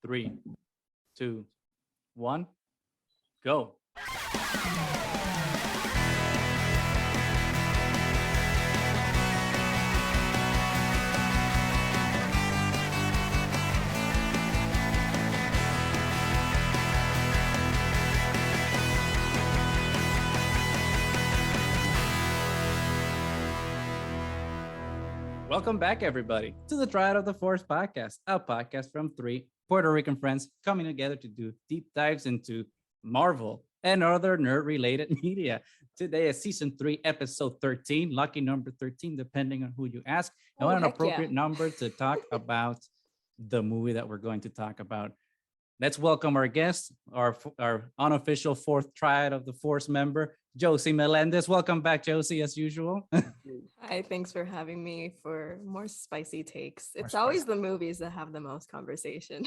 3, 2, 1, go. Welcome back, everybody, to the TRIAD of the Force podcast, a podcast from 3 Puerto Rican friends coming together to do deep dives into Marvel and other nerd-related media. Today is season 3, episode 13, lucky number 13, depending on who you ask. And what an appropriate number to talk about the movie that we're going to talk about. Let's welcome our guest, our unofficial 4th TRIAD of the Force member, Josie Meléndez. Welcome back, Josie, as usual. Hi, thanks for having me for more spicy takes. It's always the movies that have the most conversation.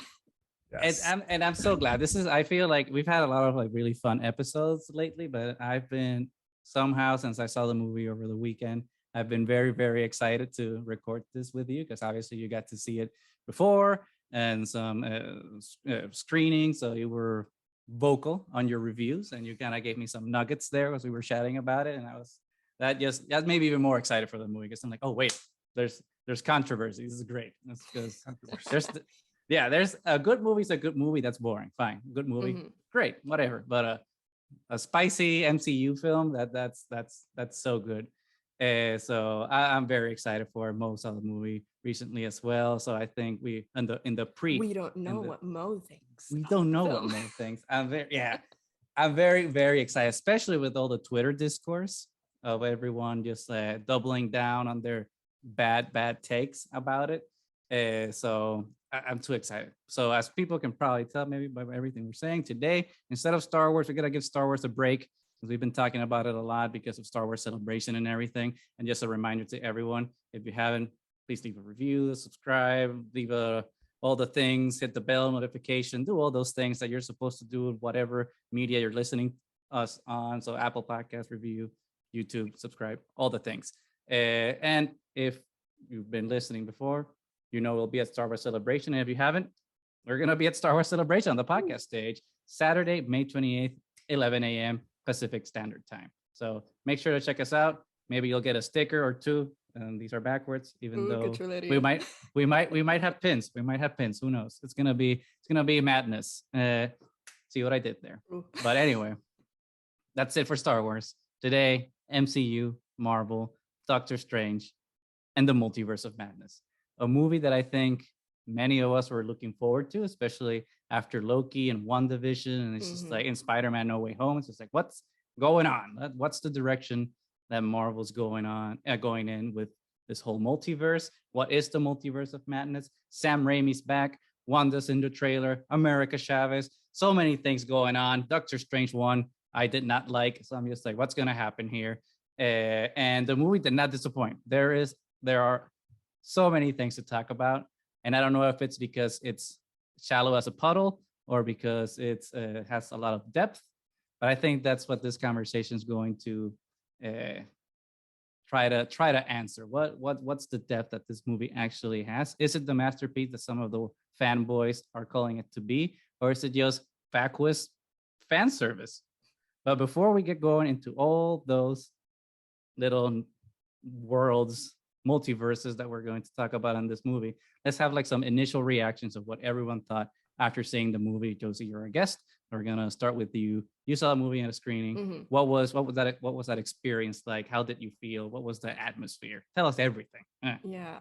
Yes. And I'm so glad. I feel like we've had a lot of like really fun episodes lately, but I've been somehow, since I saw the movie over the weekend, I've been very, very excited to record this with you because obviously you got to see it before and some screenings. So you were vocal on your reviews and you kind of gave me some nuggets there as we were chatting about it. And that made me even more excited for the movie because I'm like, oh, wait, there's controversy. This is great. That's because there's a good movie's a good movie. That's boring. Fine. Good movie. Great. Whatever. But a spicy MCU film that's so good. So I'm very excited for Mo saw the movie recently as well. So I think we we don't know what Mo thinks. We don't know what Mo thinks. I'm very, very excited, especially with all the Twitter discourse of everyone just doubling down on their bad takes about it. So I'm too excited. So as people can probably tell maybe by everything we're saying today, instead of Star Wars, we're going to give Star Wars a break. We've been talking about it a lot because of Star Wars Celebration and everything. And just a reminder to everyone, if you haven't, please leave a review, subscribe, leave all the things, hit the bell notification, do all those things that you're supposed to do in whatever media you're listening us on. So Apple Podcast review, YouTube, subscribe, all the things. And if you've been listening before, you know we'll be at Star Wars Celebration. And if you haven't, we're going to be at Star Wars Celebration on the podcast stage, Saturday, May 28th, 11 a.m. Pacific Standard Time. So make sure to check us out. Maybe you'll get a sticker or two. And these are backwards, even though we might have pins. We might have pins. Who knows? It's gonna be madness. See what I did there. But anyway, that's it for Star Wars today. MCU, Marvel, Doctor Strange, and the Multiverse of Madness. A movie that I think many of us were looking forward to, especially after Loki and WandaVision. And it's just like in Spider-Man No Way Home, it's just like, what's going on? What's the direction that Marvel's going in with this whole multiverse? What is the Multiverse of Madness? Sam Raimi's back. Wanda's in the trailer. America Chavez. So many things going on. Doctor Strange 1, I did not like. So I'm just like, what's going to happen here? And the movie did not disappoint. There are so many things to talk about. And I don't know if it's because it's shallow as a puddle or because it's has a lot of depth. But I think that's what this conversation is going to try to answer. What's the depth that this movie actually has? Is it the masterpiece that some of the fanboys are calling it to be, or is it just vacuous fan service? But before we get going into all those little worlds, multiverses that we're going to talk about in this movie, let's have like some initial reactions of what everyone thought after seeing the movie. Josie, you're a guest. We're gonna start with you. You saw a movie in a screening. What was that experience like? How did you feel? What was the atmosphere? Tell us everything. Yeah,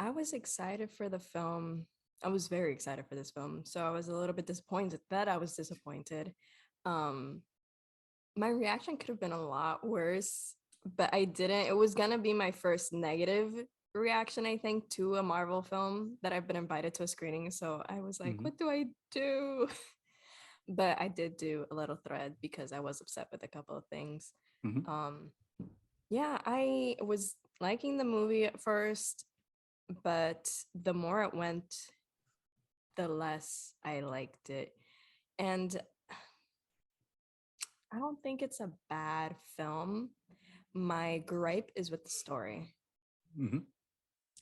I was excited for the film. I was very excited for this film. So I was a little bit disappointed that I was disappointed. My reaction could have been a lot worse, but I didn't. It was gonna be my first negative reaction, I think, to a Marvel film that I've been invited to a screening. So I was like, what do I do? But I did do a little thread because I was upset with a couple of things. Yeah, I was liking the movie at first, but the more it went, the less I liked it. And I don't think it's a bad film. My gripe is with the story.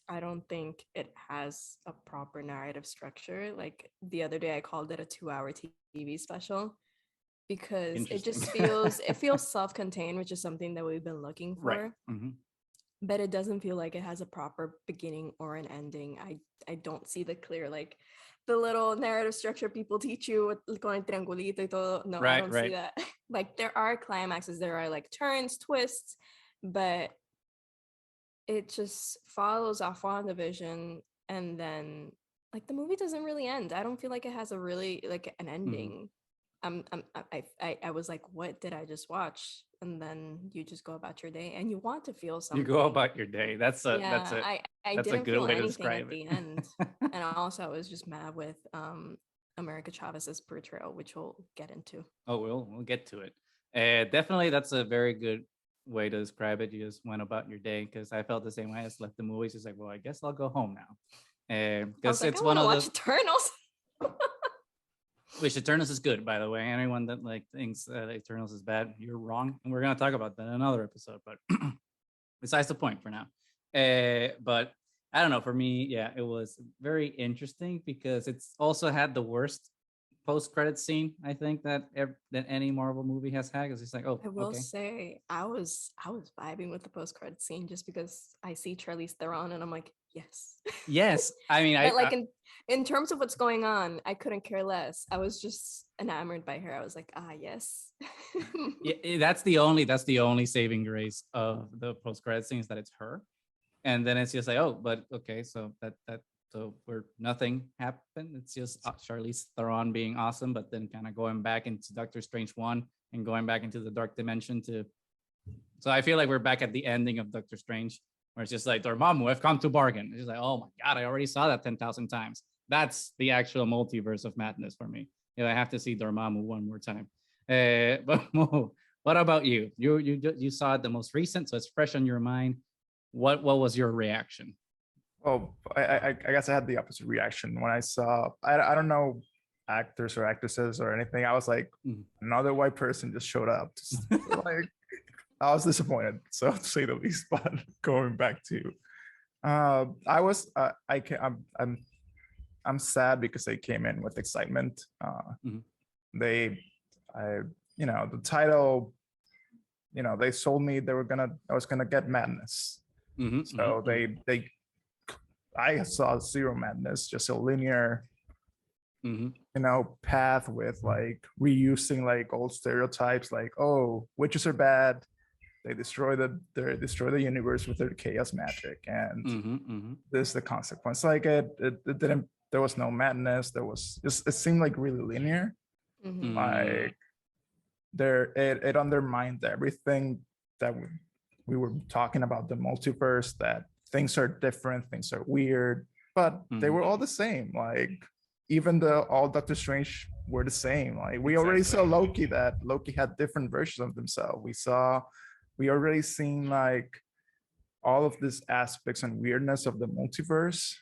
I don't think it has a proper narrative structure. Like the other day, I called it a 2-hour TV special because it Interesting. just feels self-contained, which is something that we've been looking Right. for. Mm-hmm. But it doesn't feel like it has a proper beginning or an ending. I don't see the clear, like the little narrative structure people teach you with con el triangulito y todo. No, I Right. don't see Right. that. Like there are climaxes, there are like turns, twists, but it just follows off WandaVision, and then like the movie doesn't really end. I don't feel like it has a really like an Mm-hmm. ending. I was like, what did I just watch? And then you just go about your day, and you want to feel You go something. about your day. That's a Yeah, I that's a didn't good feel way to anything at describe the it. end, and also I was just mad with America Chavez's portrayal, which we'll get into. Oh, we'll get to it. Definitely, that's a very good way to describe it. You just went about your day because I felt the same way. I just left the movies. Just like, well, I guess I'll go home now, I was because like, I it's want one to of watch the. Eternals. Which Eternals is good, by the way. Anyone that like thinks that Eternals is bad, you're wrong, and we're gonna talk about that in another episode. But besides the point for now. But I don't know. For me, yeah, it was very interesting because it's also had the worst post-credit scene I think that any Marvel movie has had. Because it's like, oh, I will okay, say I was vibing with the post credit scene just because I see Charlize Theron and I'm like, yes. yes. I mean, But like in terms of what's going on, I couldn't care less. I was just enamored by her. I was like, ah, yes. yeah, that's the only saving grace of the post-credit scene is that it's her, and then it's just like, oh, but okay, so that so where nothing happened, it's just Charlize Theron being awesome, but then kind of going back into Doctor Strange 1 and going back into the dark dimension to. So I feel like we're back at the ending of Doctor Strange where it's just like, Dormammu, I've come to bargain. It's like, oh my god, I already saw that 10,000 times. That's the actual multiverse of madness for me. I have to see Dormammu one more time. But Mo, what about you? You saw it the most recent, so it's fresh on your mind. What was your reaction? Well, I guess I had the opposite reaction when I saw. I don't know actors or actresses or anything. I was like, another white person just showed up. Just, like I was disappointed, so to say the least. But going back to, I was I can I'm sad because they came in with excitement. Mhm. They, I the title, they sold me. I was gonna get madness. So they I saw zero madness, just a linear, path with like reusing like old stereotypes, like, oh, witches are bad. They destroy the universe with their chaos magic, and this is the consequence. Like it didn't. There was no madness. There was just, it seemed like really linear. Like it undermined everything that we were talking about, the multiverse, that things are different, things are weird, but they were all the same. Like even all Doctor Strange were the same. Like we already saw Loki, that Loki had different versions of themselves. We already seen like all of these aspects and weirdness of the multiverse.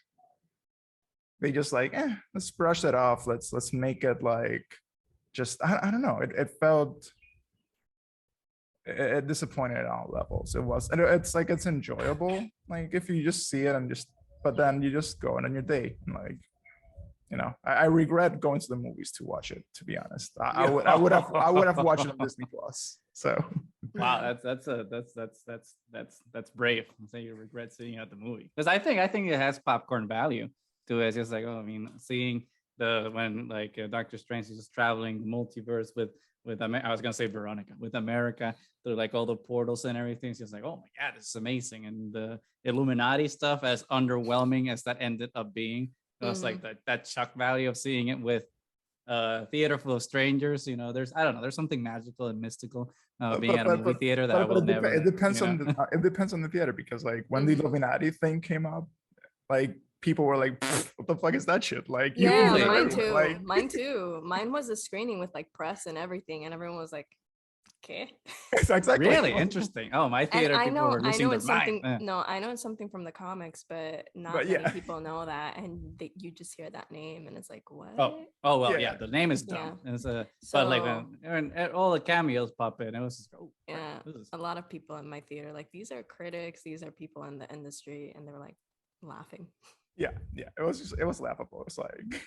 They just like, let's brush that off. Let's make it like just I don't know. It felt it disappointed at all levels. It's like it's enjoyable, like if you just see it and just, but then you just go on your day and like, I regret going to the movies to watch it, to be honest. I would have watched it on Disney Plus. So wow, that's brave. Say you regret seeing it at the movie, because I think it has popcorn value to it. It's just like, oh, I mean, seeing when like Doctor Strange is just traveling the multiverse with I was gonna say Veronica, with America, through like all the portals and everything. It's just like, oh my god, this is amazing. And the Illuminati stuff, as underwhelming as that ended up being, it was like that shock value of seeing it with theater full of strangers. There's, I don't know, there's something magical and mystical being at a movie theater that I will never. It depends on it depends on the theater, because like when the Illuminati thing came up, like people were like, what the fuck is that shit? Like, yeah, Really? mine too. Like, Mine too. Mine was a screening with like press and everything, and everyone was like, okay. exactly. Really interesting. Oh, my And theater I people know, were losing their it's mind. something. No, I know it's something from the comics, but not But many yeah. people know that, and you just hear that name, and it's like, what? Oh well, Yeah. yeah. The name is dumb. It's but like So when all the cameos pop in, it was just, oh, crap, yeah, this is. a lot of people in my theater, like, these are critics, these are people in the industry, and they're like, laughing. Yeah, it was laughable. It's like,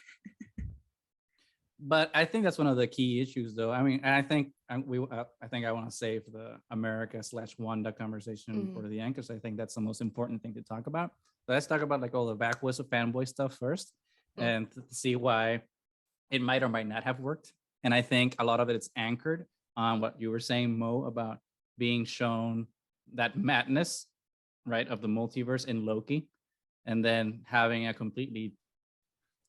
but I think that's one of the key issues, though. I mean, and I think I want to save the America/Wanda conversation for the end, because I think that's the most important thing to talk about. But let's talk about like all the backwoods of fanboy stuff first, and to see why it might or might not have worked. And I think a lot of it is anchored on what you were saying, Mo, about being shown that madness, right, of the multiverse in Loki, and then having a completely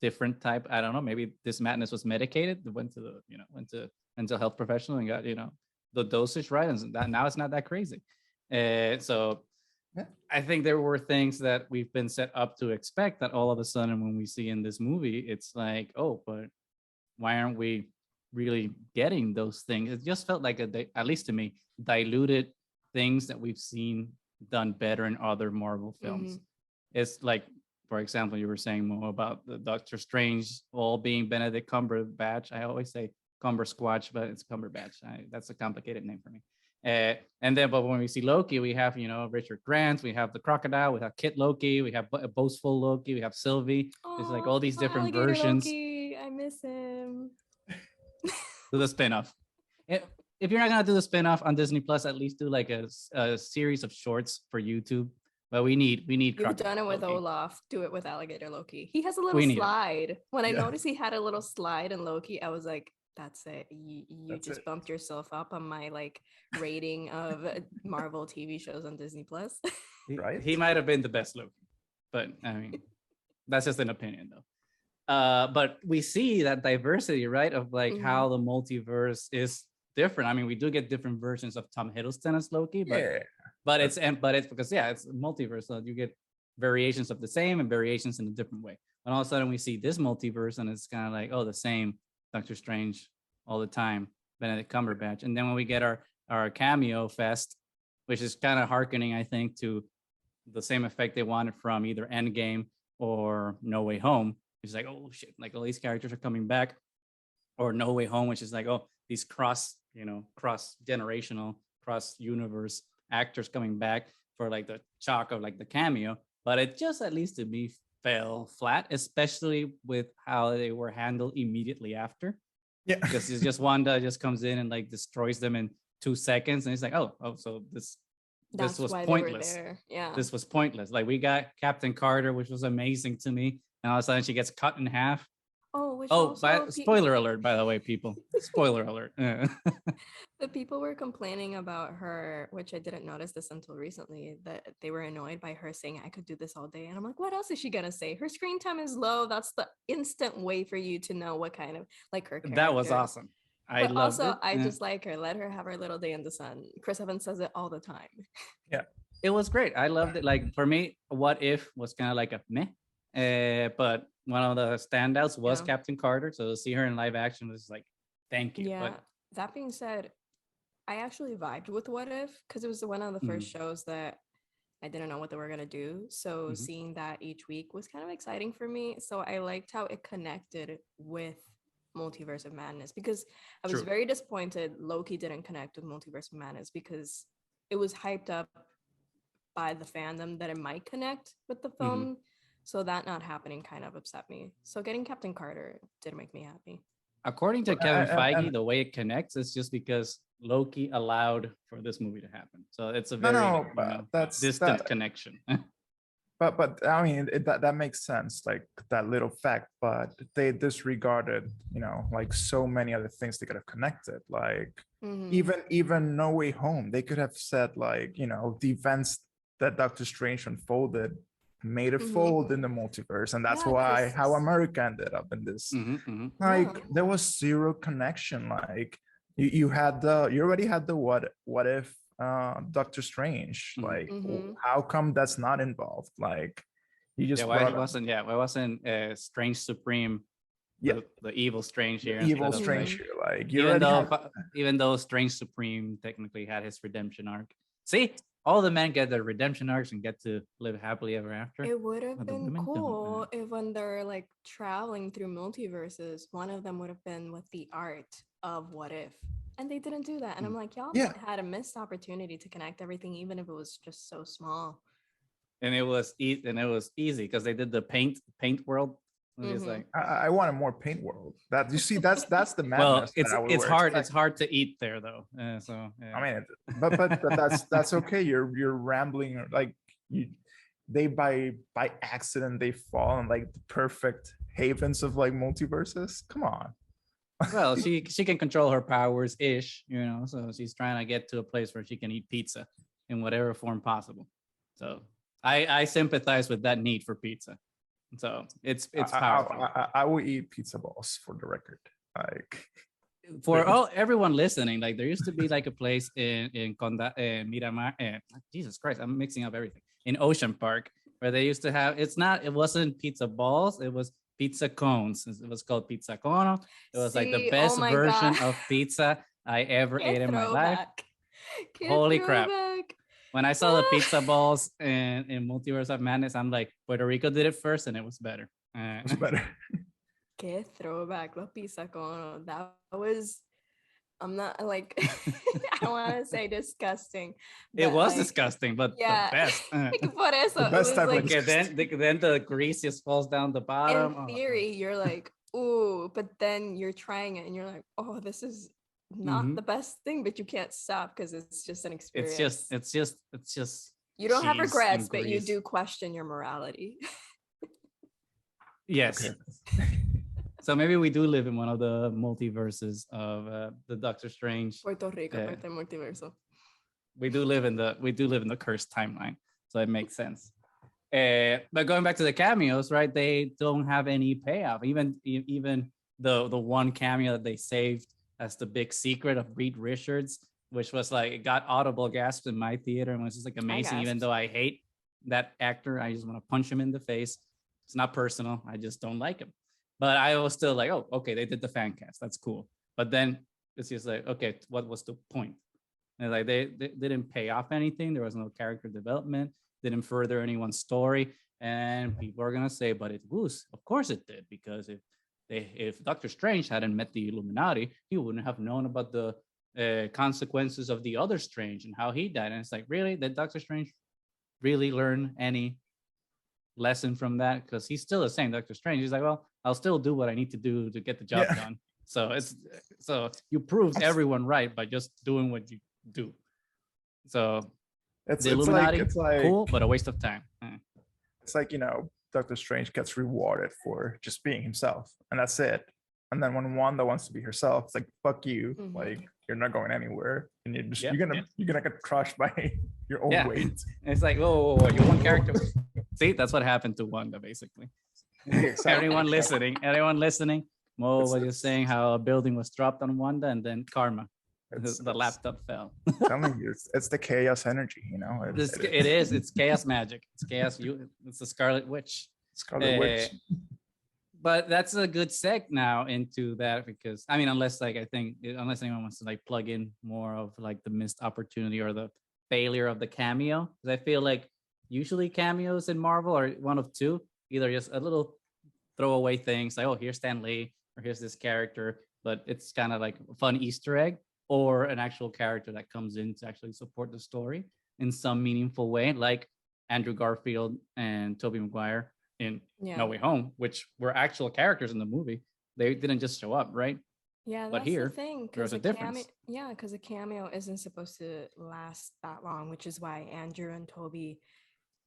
different type. I don't know, maybe this madness was medicated, went to mental health professional and got, the dosage right, and that now it's not that crazy. So yeah. I think there were things that we've been set up to expect that all of a sudden when we see in this movie, it's like, oh, but why aren't we really getting those things? It just felt like, at least to me, diluted things that we've seen done better in other Marvel films. It's like, for example, you were saying more about the Doctor Strange all being Benedict Cumberbatch. I always say Cumbersquatch, but it's Cumberbatch. That's a complicated name for me. And then, but when we see Loki, we have, Richard Grant, we have the Crocodile, we have Kid Loki, we have Boastful Loki, we have Sylvie. There's like all these different versions. Loki. I miss him. Do the spinoff. If you're not gonna do the spinoff on Disney Plus, at least do like a series of shorts for YouTube. But we need. You've done it with Loki. Olaf. Do it with Alligator Loki. He has a little slide. When I noticed he had a little slide in Loki, I was like, "That's it. You just bumped yourself up on my like rating of Marvel TV shows on Disney Plus." Right? He might have been the best Loki, but I mean, that's just an opinion, though. But we see that diversity, right, of like how the multiverse is different. I mean, we do get different versions of Tom Hiddleston as Loki, but it's because it's multiverse, so you get variations of the same and variations in a different way. And all of a sudden we see this multiverse and it's kind of like, oh, the same Doctor Strange all the time, Benedict Cumberbatch. And then when we get our cameo fest, which is kind of hearkening, I think, to the same effect they wanted from either Endgame or No Way Home. It's like, oh shit, like all these characters are coming back, or No Way Home, which is like, oh, these cross generational, cross universe actors coming back for like the shock of like the cameo. But it just, at least to me, fell flat, especially with how they were handled immediately after. Yeah, because it's just Wanda just comes in and like destroys them in 2 seconds, and it's like, oh, so this was pointless. Yeah, this was pointless. Like, we got Captain Carter, which was amazing to me, and all of a sudden she gets cut in half. Spoiler alert, by the way, people. Spoiler alert. The people were complaining about her, which I didn't notice this until recently, that they were annoyed by her saying, I could do this all day. And I'm like, what else is she gonna say? Her screen time is low. That's the instant way for you to know what kind of, like, her character. That was awesome. I just like her. Let her have her little day in the sun. Chris Evans says it all the time. Yeah, it was great. I loved it. Like, for me, What If was kind of like a meh. But one of the standouts was Captain Carter. So to see her in live action was like, thank you. Yeah. But that being said, I actually vibed with What If because it was one of the first shows that I didn't know what they were going to do. So seeing that each week was kind of exciting for me. So I liked how it connected with Multiverse of Madness, because I was very disappointed Loki didn't connect with Multiverse of Madness, because it was hyped up by the fandom that it might connect with the film. So that not happening kind of upset me. So getting Captain Carter did make me happy. According to Kevin Feige, the way it connects is just because Loki allowed for this movie to happen. So it's a very distant connection. But I mean, that makes sense, like that little fact, but they disregarded, like so many other things they could have connected, like even No Way Home. They could have said, like, the events that Doctor Strange unfolded made a fold in the multiverse, and that's how America ended up in this. There was zero connection. Like you already had the what if Doctor Strange, like how come that's not involved? Like you just why wasn't Strange Supreme the evil Strange here, like even though Strange Supreme technically had his redemption arc. See, all the men get their redemption arcs and get to live happily ever after. It would have been cool if, when they're like traveling through multiverses, one of them would have been with the art of What If. And they didn't do that. And I'm like, y'all had a missed opportunity to connect everything, even if it was just so small. and it was easy because they did the paint world. It's like I want a more paint world. That you see, that's the madness. well, that I would it's wear hard. expect. It's hard to eat there though. So yeah. I mean, but that's okay. You're rambling like you. They by accident they fall in like the perfect havens of like multiverses. Come on. Well, she can control her powers ish, so she's trying to get to a place where she can eat pizza in whatever form possible. So I sympathize with that need for pizza. So it's powerful. I will eat pizza balls for the record. Like for everyone listening, like there used to be like a place in Miramar. Jesus Christ, I'm mixing up everything. In Ocean Park, where they used to have it wasn't pizza balls, it was pizza cones. It was called pizza cono. It was like the best version of pizza I ever ate in my life. Holy crap. When I saw the pizza balls in Multiverse of Madness, I'm like, Puerto Rico did it first and it was better. It was better. Que throwback, la pizza cono. That was, I'm not like, I don't want to say disgusting. It was like, disgusting, but yeah. the best. Por eso, the best type like, of then the grease just falls down the bottom. In theory, you're like, ooh, but then you're trying it and you're like, oh, this is not the best thing, but you can't stop because it's just an experience. It's just you don't have regrets, but you do question your morality. Yes. Okay. So maybe we do live in one of the multiverses of the Doctor Strange. Puerto Rico, Puerto Multiverso. We do live in the cursed timeline, so it makes sense. But going back to the cameos, right? They don't have any payoff. Even the one cameo that they saved as the big secret of Reed Richards, which was like it got audible gasps in my theater and was just like amazing. Even though I hate that actor, I just want to punch him in the face. It's not personal. I just don't like him. But I was still like, oh, okay, they did the fan cast. That's cool. But then it's just like, okay, what was the point? And like they didn't pay off anything. There was no character development. Didn't further anyone's story. And people are gonna say, but it was. Of course it did, because if Doctor Strange hadn't met the Illuminati, he wouldn't have known about the consequences of the other Strange and how he died. And it's like, really, did Doctor Strange really learn any lesson from that? Because he's still the same Doctor Strange. He's like, well, I'll still do what I need to do to get the job done. So you proved everyone right by just doing what you do. So the Illuminati, it's like, cool, but a waste of time. It's like, Doctor Strange gets rewarded for just being himself, and that's it. And then when Wanda wants to be herself, it's like, fuck you. Like, you're not going anywhere, and you're gonna get crushed by your own weight. It's like, whoa, you're one character. See, that's what happened to Wanda, basically. Everyone listening, Mo was just saying how a building was dropped on Wanda, and then karma. The laptop fell. Telling you, it's the chaos energy, It is. It's chaos magic. It's chaos. It's the Scarlet Witch. Witch. But that's a good seg now into that, because I mean, unless anyone wants to like plug in more of like the missed opportunity or the failure of the cameo, because I feel like usually cameos in Marvel are one of two: either just a little throwaway things like, oh, here's Stan Lee, or here's this character, but it's kind of like a fun Easter egg, or an actual character that comes in to actually support the story in some meaningful way, like Andrew Garfield and Tobey Maguire in No Way Home, which were actual characters in the movie. They didn't just show up, right? Yeah, but that's here, the thing. there's a difference. Because a cameo isn't supposed to last that long, which is why Andrew and Tobey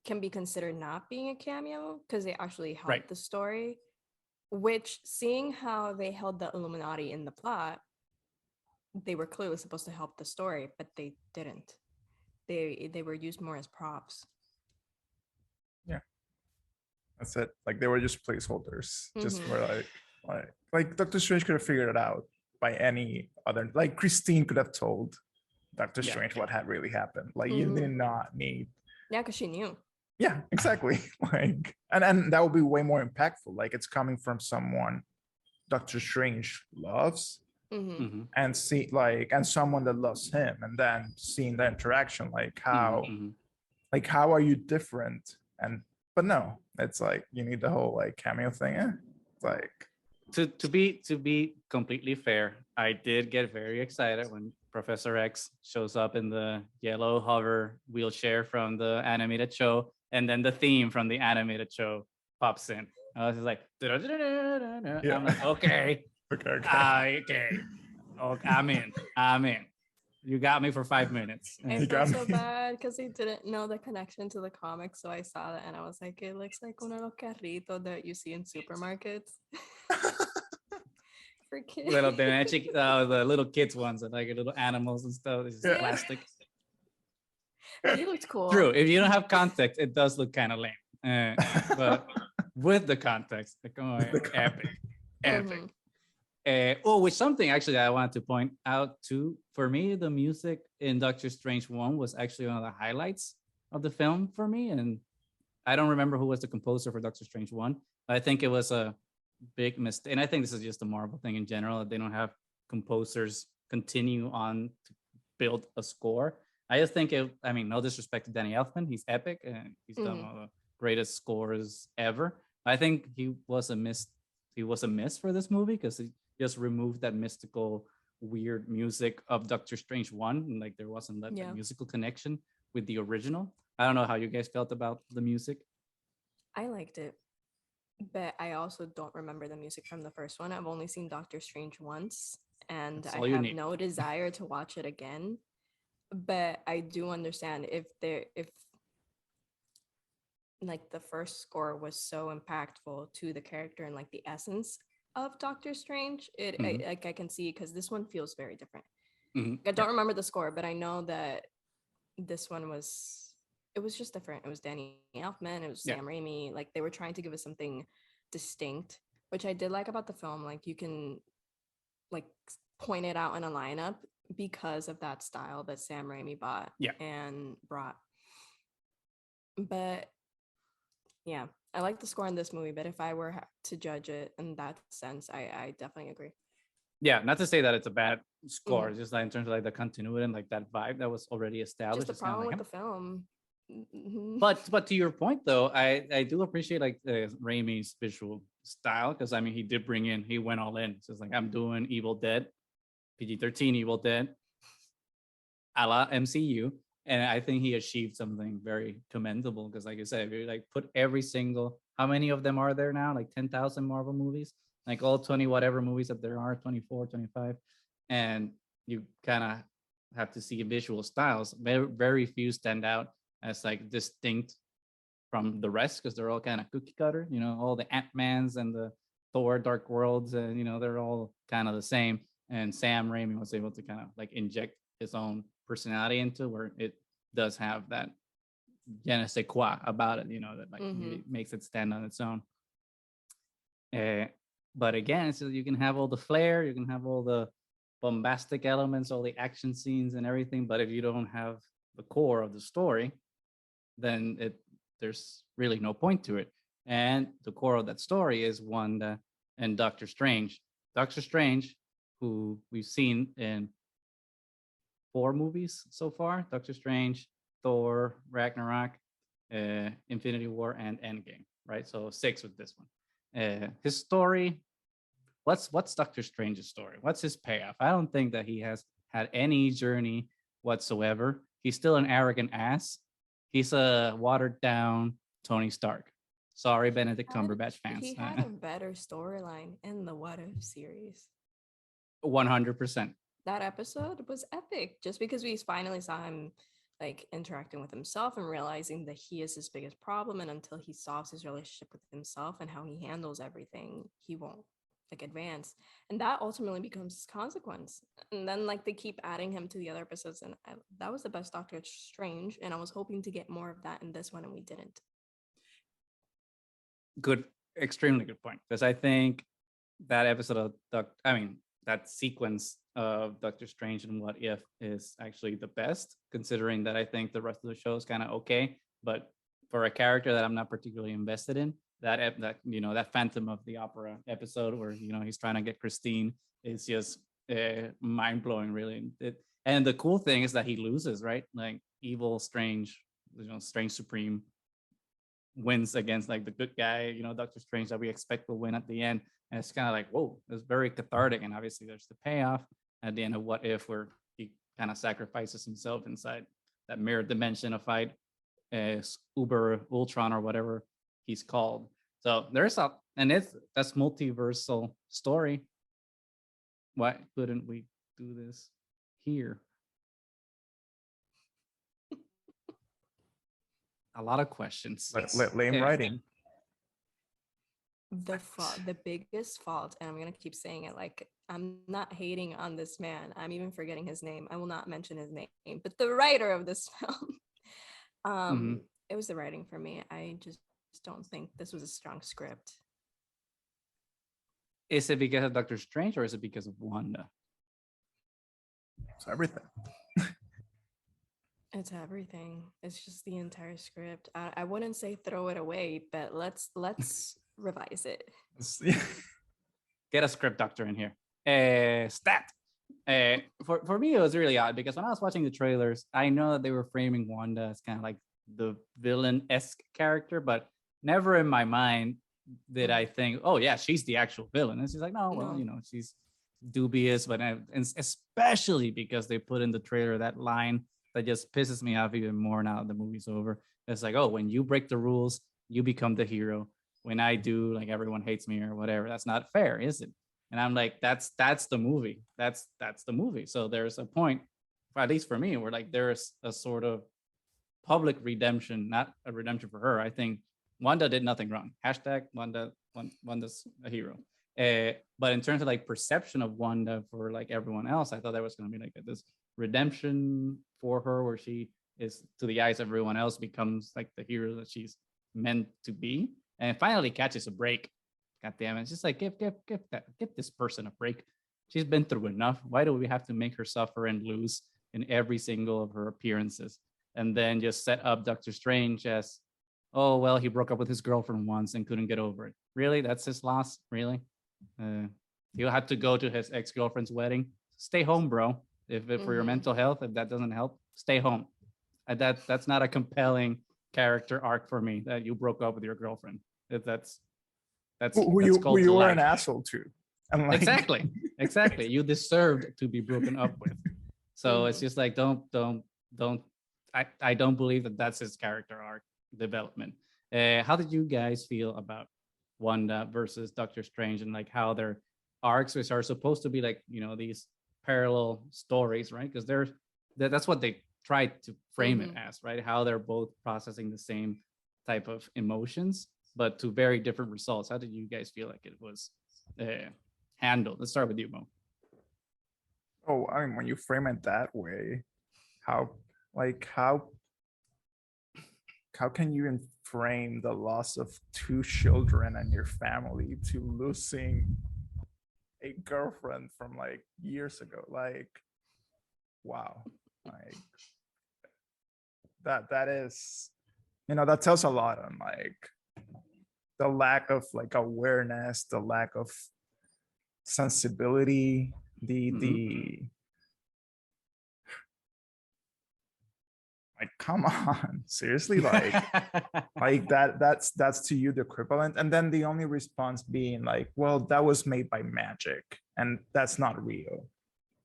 can be considered not being a cameo, because they actually helped the story. Which, seeing how they held the Illuminati in the plot, they were clearly supposed to help the story, but they didn't. They were used more as props. Yeah, that's it. Like, they were just placeholders. Just were like Doctor Strange could have figured it out by any other. Like, Christine could have told Doctor Strange what had really happened. Like, you did not need. Yeah, because she knew. Yeah, exactly. Like, and that would be way more impactful. Like, it's coming from someone Doctor Strange loves. And see, like, and someone that loves him, and then seeing the interaction, like how are you different? But no, it's like you need the whole like cameo thing. It's like, to be completely fair, I did get very excited when Professor X shows up in the yellow hover wheelchair from the animated show, and then the theme from the animated show pops in. I was just like, Yeah. I'm like, okay, okay, I'm in. You got me for 5 minutes. I felt so bad because I didn't know the connection to the comics, so I saw that and I was like, it looks like one of those carritos that you see in supermarkets. For kids. The little kids ones, like little animals and stuff. It's just plastic. He looked cool. True. If you don't have context, it does look kind of lame. But with the context, like, oh, epic. Which something actually I wanted to point out too. For me, the music in Doctor Strange 1 was actually one of the highlights of the film for me. And I don't remember who was the composer for Doctor Strange 1. But I think it was a big mistake. And I think this is just a Marvel thing in general, that they don't have composers continue on to build a score. I just think no disrespect to Danny Elfman, he's epic and he's done one of the greatest scores ever. I think he was a miss for this movie because he just removed that mystical, weird music of Doctor Strange 1, and like there wasn't that musical connection with the original. I don't know how you guys felt about the music. I liked it, but I also don't remember the music from the first one. I've only seen Doctor Strange once, and I have no desire to watch it again. But I do understand if like the first score was so impactful to the character and like the essence of Doctor Strange, I can see, because this one feels very different. I don't remember the score, but I know that this one was just different. It was Danny Elfman, it was Sam Raimi. Like they were trying to give us something distinct, which I did like about the film. Like you can like point it out in a lineup because of that style that Sam Raimi brought. But yeah, I like the score in this movie, but if I were to judge it in that sense, I definitely agree. Yeah, not to say that it's a bad score, just like in terms of like the continuity and like that vibe that was already established. Just the problem with the film. But to your point though, I do appreciate like Raimi's visual style, because I mean he went all in. So it's like, I'm doing Evil Dead, PG-13 Evil Dead, a la MCU. And I think he achieved something very commendable, because like you said, if you like put every single, how many of them are there now? Like 10,000 Marvel movies, like all 20 whatever movies that there are, 24, 25. And you kind of have to see visual styles. Very, very few stand out as like distinct from the rest, because they're all kind of cookie cutter, you know, all the Ant-Mans and the Thor Dark Worlds, and you know, they're all kind of the same. And Sam Raimi was able to kind of like inject his own personality into where it does have that je ne sais quoi about it, you know, that like it makes it stand on its own. But again, so you can have all the flair, you can have all the bombastic elements, all the action scenes and everything, but if you don't have the core of the story, then there's really no point to it. And the core of that story is Wanda and Doctor Strange. Doctor Strange, who we've seen in 4 movies so far: Doctor Strange, Thor, Ragnarok, Infinity War, and Endgame, right? So 6 with this one. His story, what's Doctor Strange's story? What's his payoff? I don't think that he has had any journey whatsoever. He's still an arrogant ass. He's a watered down Tony Stark. Sorry, Benedict Cumberbatch fans. He had a better storyline in the What If series. 100%. That episode was epic, just because we finally saw him like interacting with himself and realizing that he is his biggest problem, and until he solves his relationship with himself and how he handles everything, he won't like advance, and that ultimately becomes his consequence. And then like they keep adding him to the other episodes, and that was the best Doctor Strange, and I was hoping to get more of that in this one, and we didn't. Good, extremely good point, because I think that episode of that sequence of Doctor Strange and What If is actually the best, considering that I think the rest of the show is kind of okay, but for a character that I'm not particularly invested in, that Phantom of the Opera episode where, you know, he's trying to get Christine is just mind-blowing, really. And the cool thing is that he loses, right? Like evil Strange, you know, Strange Supreme wins against like the good guy, you know, Doctor Strange, that we expect will win at the end. And it's kind of like, whoa, it's very cathartic. And obviously there's the payoff at the end of What If, where he kind of sacrifices himself inside that mirror dimension of fight. Uber Ultron or whatever he's called. So that's multiversal story. Why couldn't we do this here? A lot of questions. Lame writing. The biggest fault, and I'm gonna keep saying it, like, I'm not hating on this man, I'm even forgetting his name, I will not mention his name, but the writer of this film, it was the writing for me. I just don't think this was a strong script. Is it because of Doctor Strange or is it because of Wanda? It's everything. It's everything. It's just the entire script. I wouldn't say throw it away, but let's revise it. Get a script doctor in here. Stat. For me, it was really odd because when I was watching the trailers, I know that they were framing Wanda as kind of like the villain-esque character, but never in my mind did I think, oh yeah, she's the actual villain. And she's like, no, well, you know, she's dubious, but and especially because they put in the trailer that line that just pisses me off even more now that the movie's over. It's like, oh, when you break the rules, you become the hero. When I do, like, everyone hates me or whatever. That's not fair, is it? And I'm like, that's the movie. That's the movie. So there's a point, at least for me, where like there's a sort of public redemption, not a redemption for her. I think Wanda did nothing wrong. Hashtag Wanda's a hero. But in terms of like perception of Wanda for like everyone else, I thought that was going to be like this redemption for her, where she is, to the eyes of everyone else, becomes like the hero that she's meant to be, and finally catches a break. God damn it! It's just like give this person a break. She's been through enough. Why do we have to make her suffer and lose in every single of her appearances? And then just set up Doctor Strange as, oh well, he broke up with his girlfriend once and couldn't get over it. Really, that's his loss. Really, he'll have to go to his ex-girlfriend's wedding. Stay home, bro. If for your mental health, if that doesn't help, stay home. That's not a compelling character arc for me, that you broke up with your girlfriend. If that's who you were an asshole to. Like... exactly. You deserved to be broken up with. So it's just like, don't. I don't believe that that's his character arc development. How did you guys feel about Wanda versus Doctor Strange, and like how their arcs, which are supposed to be like, you know, these parallel stories, right? Because that's what they tried to frame it as, right? How they're both processing the same type of emotions, but to very different results. How did you guys feel like it was handled? Let's start with you, Mo. Oh, I mean, when you frame it that way, how can you frame the loss of two children and your family to losing a girlfriend from like years ago? Like, wow. Like that is, you know, that tells a lot on like the lack of like awareness, the lack of sensibility, the like, come on, seriously, like like that's to you the equivalent. And then the only response being like, well, that was made by magic and that's not real.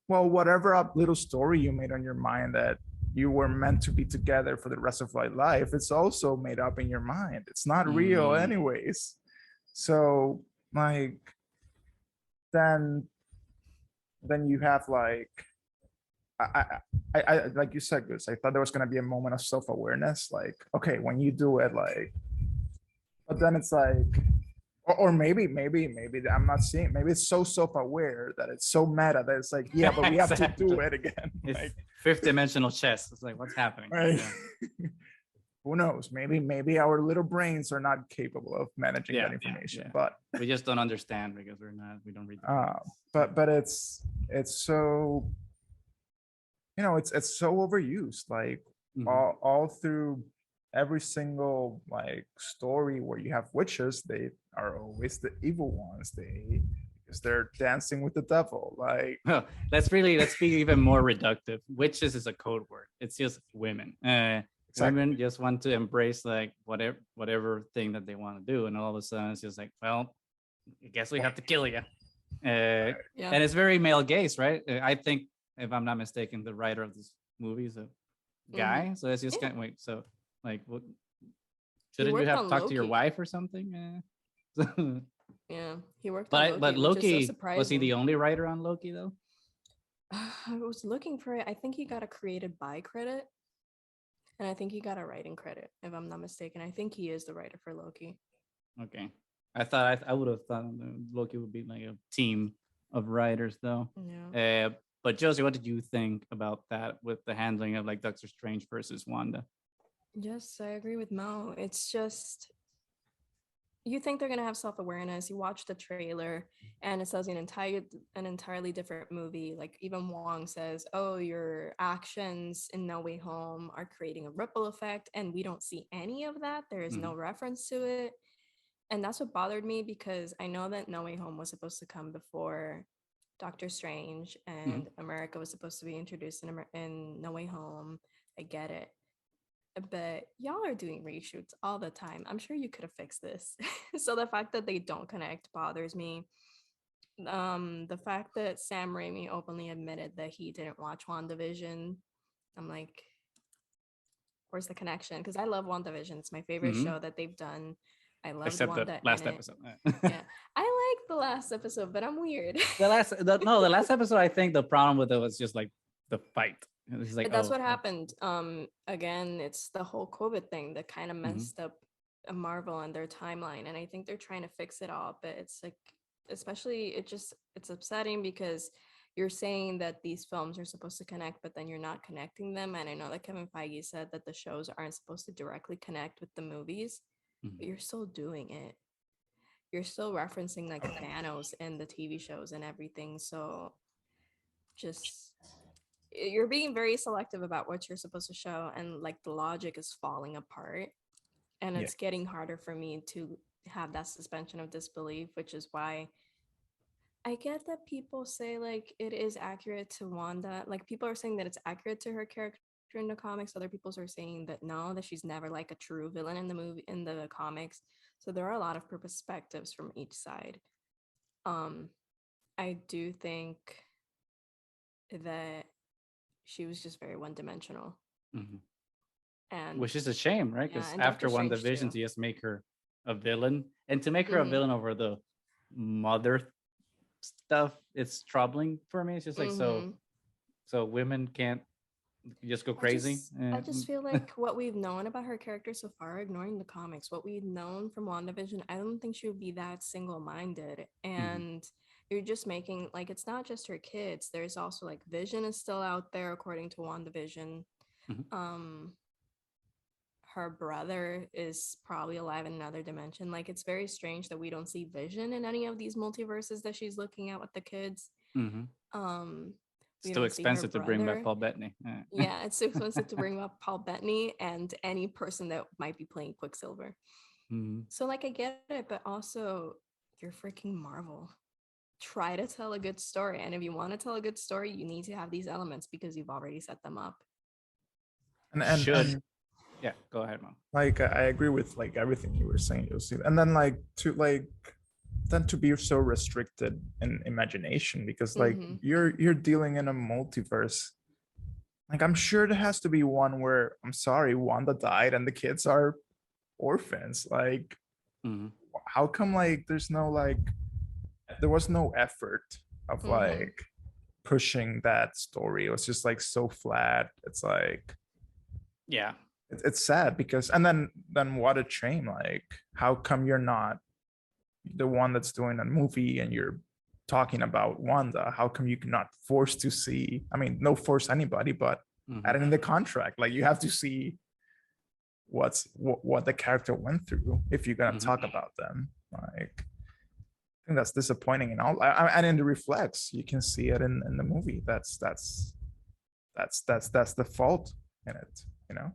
Well, whatever little story you made on your mind that you were meant to be together for the rest of my life, it's also made up in your mind. It's not real anyways. So like then you have like, I like you said, Gus, I thought there was going to be a moment of self-awareness, like, okay, when you do it, like, but then it's like, or maybe I'm not seeing, maybe it's so self-aware that it's so meta that it's like, yeah, but we have to do it again. It's like, fifth dimensional chess. It's like, what's happening? Right? Yeah. Who knows? Maybe our little brains are not capable of managing that information, but we just don't understand because we don't read. But it's so, you know, it's so overused, like all through every single like story where you have witches, they are always the evil ones. Because they're dancing with the devil. Like, let's be even more reductive. Witches is a code word. It's just women. Exactly. Women just want to embrace like whatever thing that they want to do, and all of a sudden it's just like, well, I guess we have to kill you. And it's very male gaze, right? I think, if I'm not mistaken, the writer of this movie is a guy. So it's just kind of, wait. So Like, what? Shouldn't you have talked to your wife or something? Yeah, he worked but on Loki, but Loki, Loki, which is so surprising. was he the only writer on Loki though? I was looking for it. I think he got a created by credit, and I think he got a writing credit, if I'm not mistaken. I think he is the writer for Loki. Okay, I would have thought Loki would be like a team of writers though. Yeah. But Josie, what did you think about that with the handling of like Doctor Strange versus Wanda? Yes, I agree with Mo. It's just, you think they're gonna have self-awareness. You watch the trailer and it says an entirely different movie. Like even Wong says, oh, your actions in No Way Home are creating a ripple effect, and we don't see any of that. There is no reference to it. And that's what bothered me, because I know that No Way Home was supposed to come before Doctor Strange, and America was supposed to be introduced in No Way Home. I get it. But y'all are doing reshoots all the time. I'm sure you could have fixed this. So the fact that they don't connect bothers me. The fact that Sam Raimi openly admitted that he didn't watch WandaVision, I'm like, where's the connection? Because I love WandaVision. It's my favorite show that they've done. I love except Wanda the last episode. Yeah, I like the last episode, but I'm weird. The last episode, I think the problem with it was just like the fight. It's like, that's what happened. Again, it's the whole COVID thing that kind of messed up Marvel and their timeline, and I think they're trying to fix it all. But it's like, especially, it's upsetting because you're saying that these films are supposed to connect, but then you're not connecting them. And I know that Kevin Feige said that the shows aren't supposed to directly connect with the movies, but you're still doing it. You're still referencing like Thanos in the TV shows and everything. So just, you're being very selective about what you're supposed to show, and like the logic is falling apart, and it's getting harder for me to have that suspension of disbelief, which is why I get that people say like it is accurate to Wanda. Like people are saying that it's accurate to her character in the comics. Other people are saying that no, that she's never like a true villain in the comics. So there are a lot of perspectives from each side. I do think that she was just very one-dimensional. And which is a shame, right? Because after WandaVision, to just make her a villain, and to make her a villain over the mother stuff, it's troubling for me. It's just like, so women can't just go crazy. I just feel like what we've known about her character so far, ignoring the comics, what we've known from WandaVision, I don't think she would be that single-minded. And you're just making, like, it's not just her kids. There's also like Vision is still out there according to WandaVision. Her brother is probably alive in another dimension. Like, it's very strange that we don't see Vision in any of these multiverses that she's looking at with the kids. It's too expensive to bring back Paul Bettany. Yeah, it's too expensive to bring up Paul Bettany and any person that might be playing Quicksilver. So like, I get it, but also you're freaking Marvel. Try to tell a good story, and if you want to tell a good story, you need to have these elements because you've already set them up. And yeah, go ahead, Mom. Like I agree with like everything you were saying, Josie. And then like to be so restricted in imagination, because like you're dealing in a multiverse. Like I'm sure there has to be one where, I'm sorry, Wanda died and the kids are orphans. Like how come like there was no effort of like pushing that story? It was just like so flat. It's like, yeah, it's sad because, and then what a shame. Like how come you're not the one that's doing a movie and you're talking about Wanda? How come you cannot force to see, I mean, no force anybody, but add it in the contract, like you have to see what the character went through if you're gonna talk about them. Like I think that's disappointing in all, and in the reflex you can see it in the movie. That's the fault in it, you know.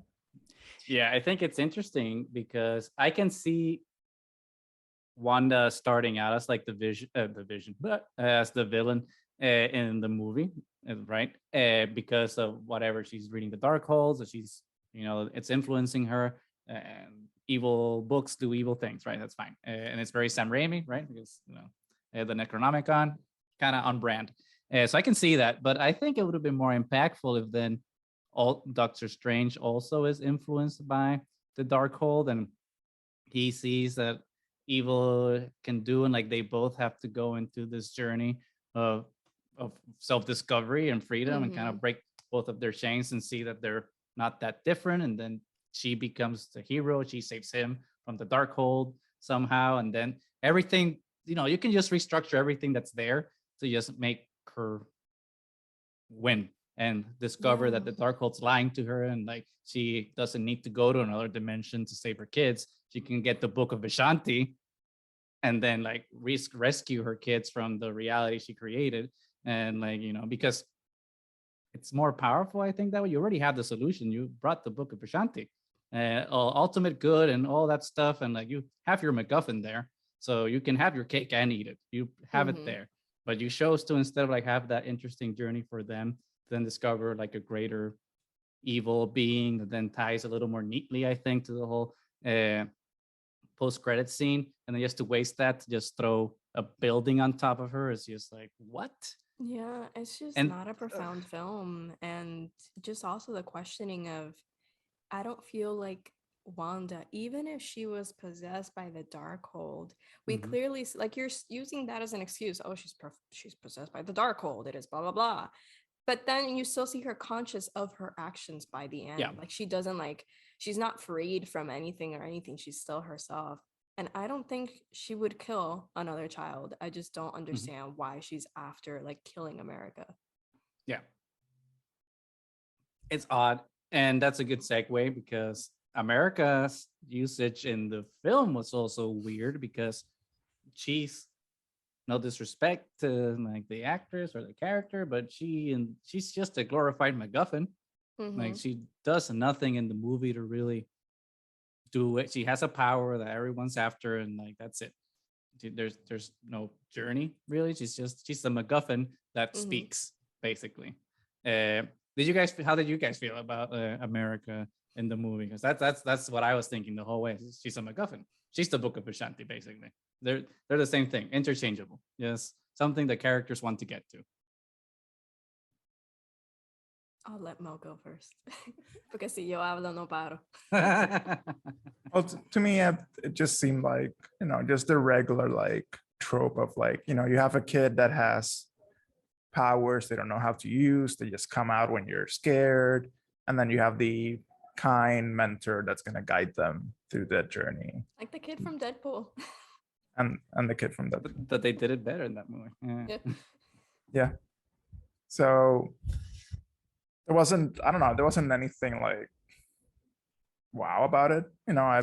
Yeah, I think it's interesting because I can see Wanda starting out as like the vision, but as the villain in the movie, right? Because of whatever she's reading, the Darkholds, that she's, you know, it's influencing her. Evil books do evil things, right? That's fine, and it's very Sam Raimi, right? Because you know the Necronomicon, kind of on brand. So I can see that, but I think it would have been more impactful if then all Doctor Strange also is influenced by the Darkhold, and he sees that evil can do, and like they both have to go into this journey of self-discovery and freedom, and kind of break both of their chains and see that they're not that different. And then she becomes the hero. She saves him from the Darkhold somehow, and then everything, you can just restructure everything that's there to just make her win and discover that the Darkhold's lying to her, and like she doesn't need to go to another dimension to save her kids. She can get the Book of Vishanti and then like rescue her kids from the reality she created. And like, because it's more powerful, I think, that way. You already have the solution. You brought the Book of Vishanti, ultimate good and all that stuff, and like you have your MacGuffin there, so you can have your cake and eat it. You have it there, but you chose to, instead of like have that interesting journey for them, then discover like a greater evil being that then ties a little more neatly, I think, to the whole post-credit scene. And then just to waste that to just throw a building on top of her is just like, what? Yeah, it's just not a profound film. And just also the questioning of, I don't feel like Wanda, even if she was possessed by the Darkhold, we clearly, like, you're using that as an excuse. Oh, she's possessed by the Darkhold. It is blah, blah, blah. But then you still see her conscious of her actions by the end. Yeah. Like, she doesn't, like, she's not freed from anything or anything. She's still herself. And I don't think she would kill another child. I just don't understand why she's after like killing America. Yeah. It's odd. And that's a good segue, because America's usage in the film was also weird, because she's, no disrespect to like the actress or the character, but she's just a glorified MacGuffin. Like, she does nothing in the movie to really do it. She has a power that everyone's after, and like that's it. There's no journey really. She's the MacGuffin that speaks, basically. How did you guys feel about America in the movie? Because that's what I was thinking the whole way. She's a MacGuffin. She's the Book of Vishanti, basically. They're the same thing, interchangeable. Yes, something the characters want to get to. I'll let Mo go first. Porque si yo hablo, no paro. Well, to me, it just seemed like, just the regular like trope of like, you have a kid that has powers they don't know how to use. They just come out when you're scared. And then you have the kind mentor that's going to guide them through that journey. Like the kid from Deadpool. And the kid from Deadpool. But they did it better in that movie. Yeah. So there wasn't anything like wow about it. I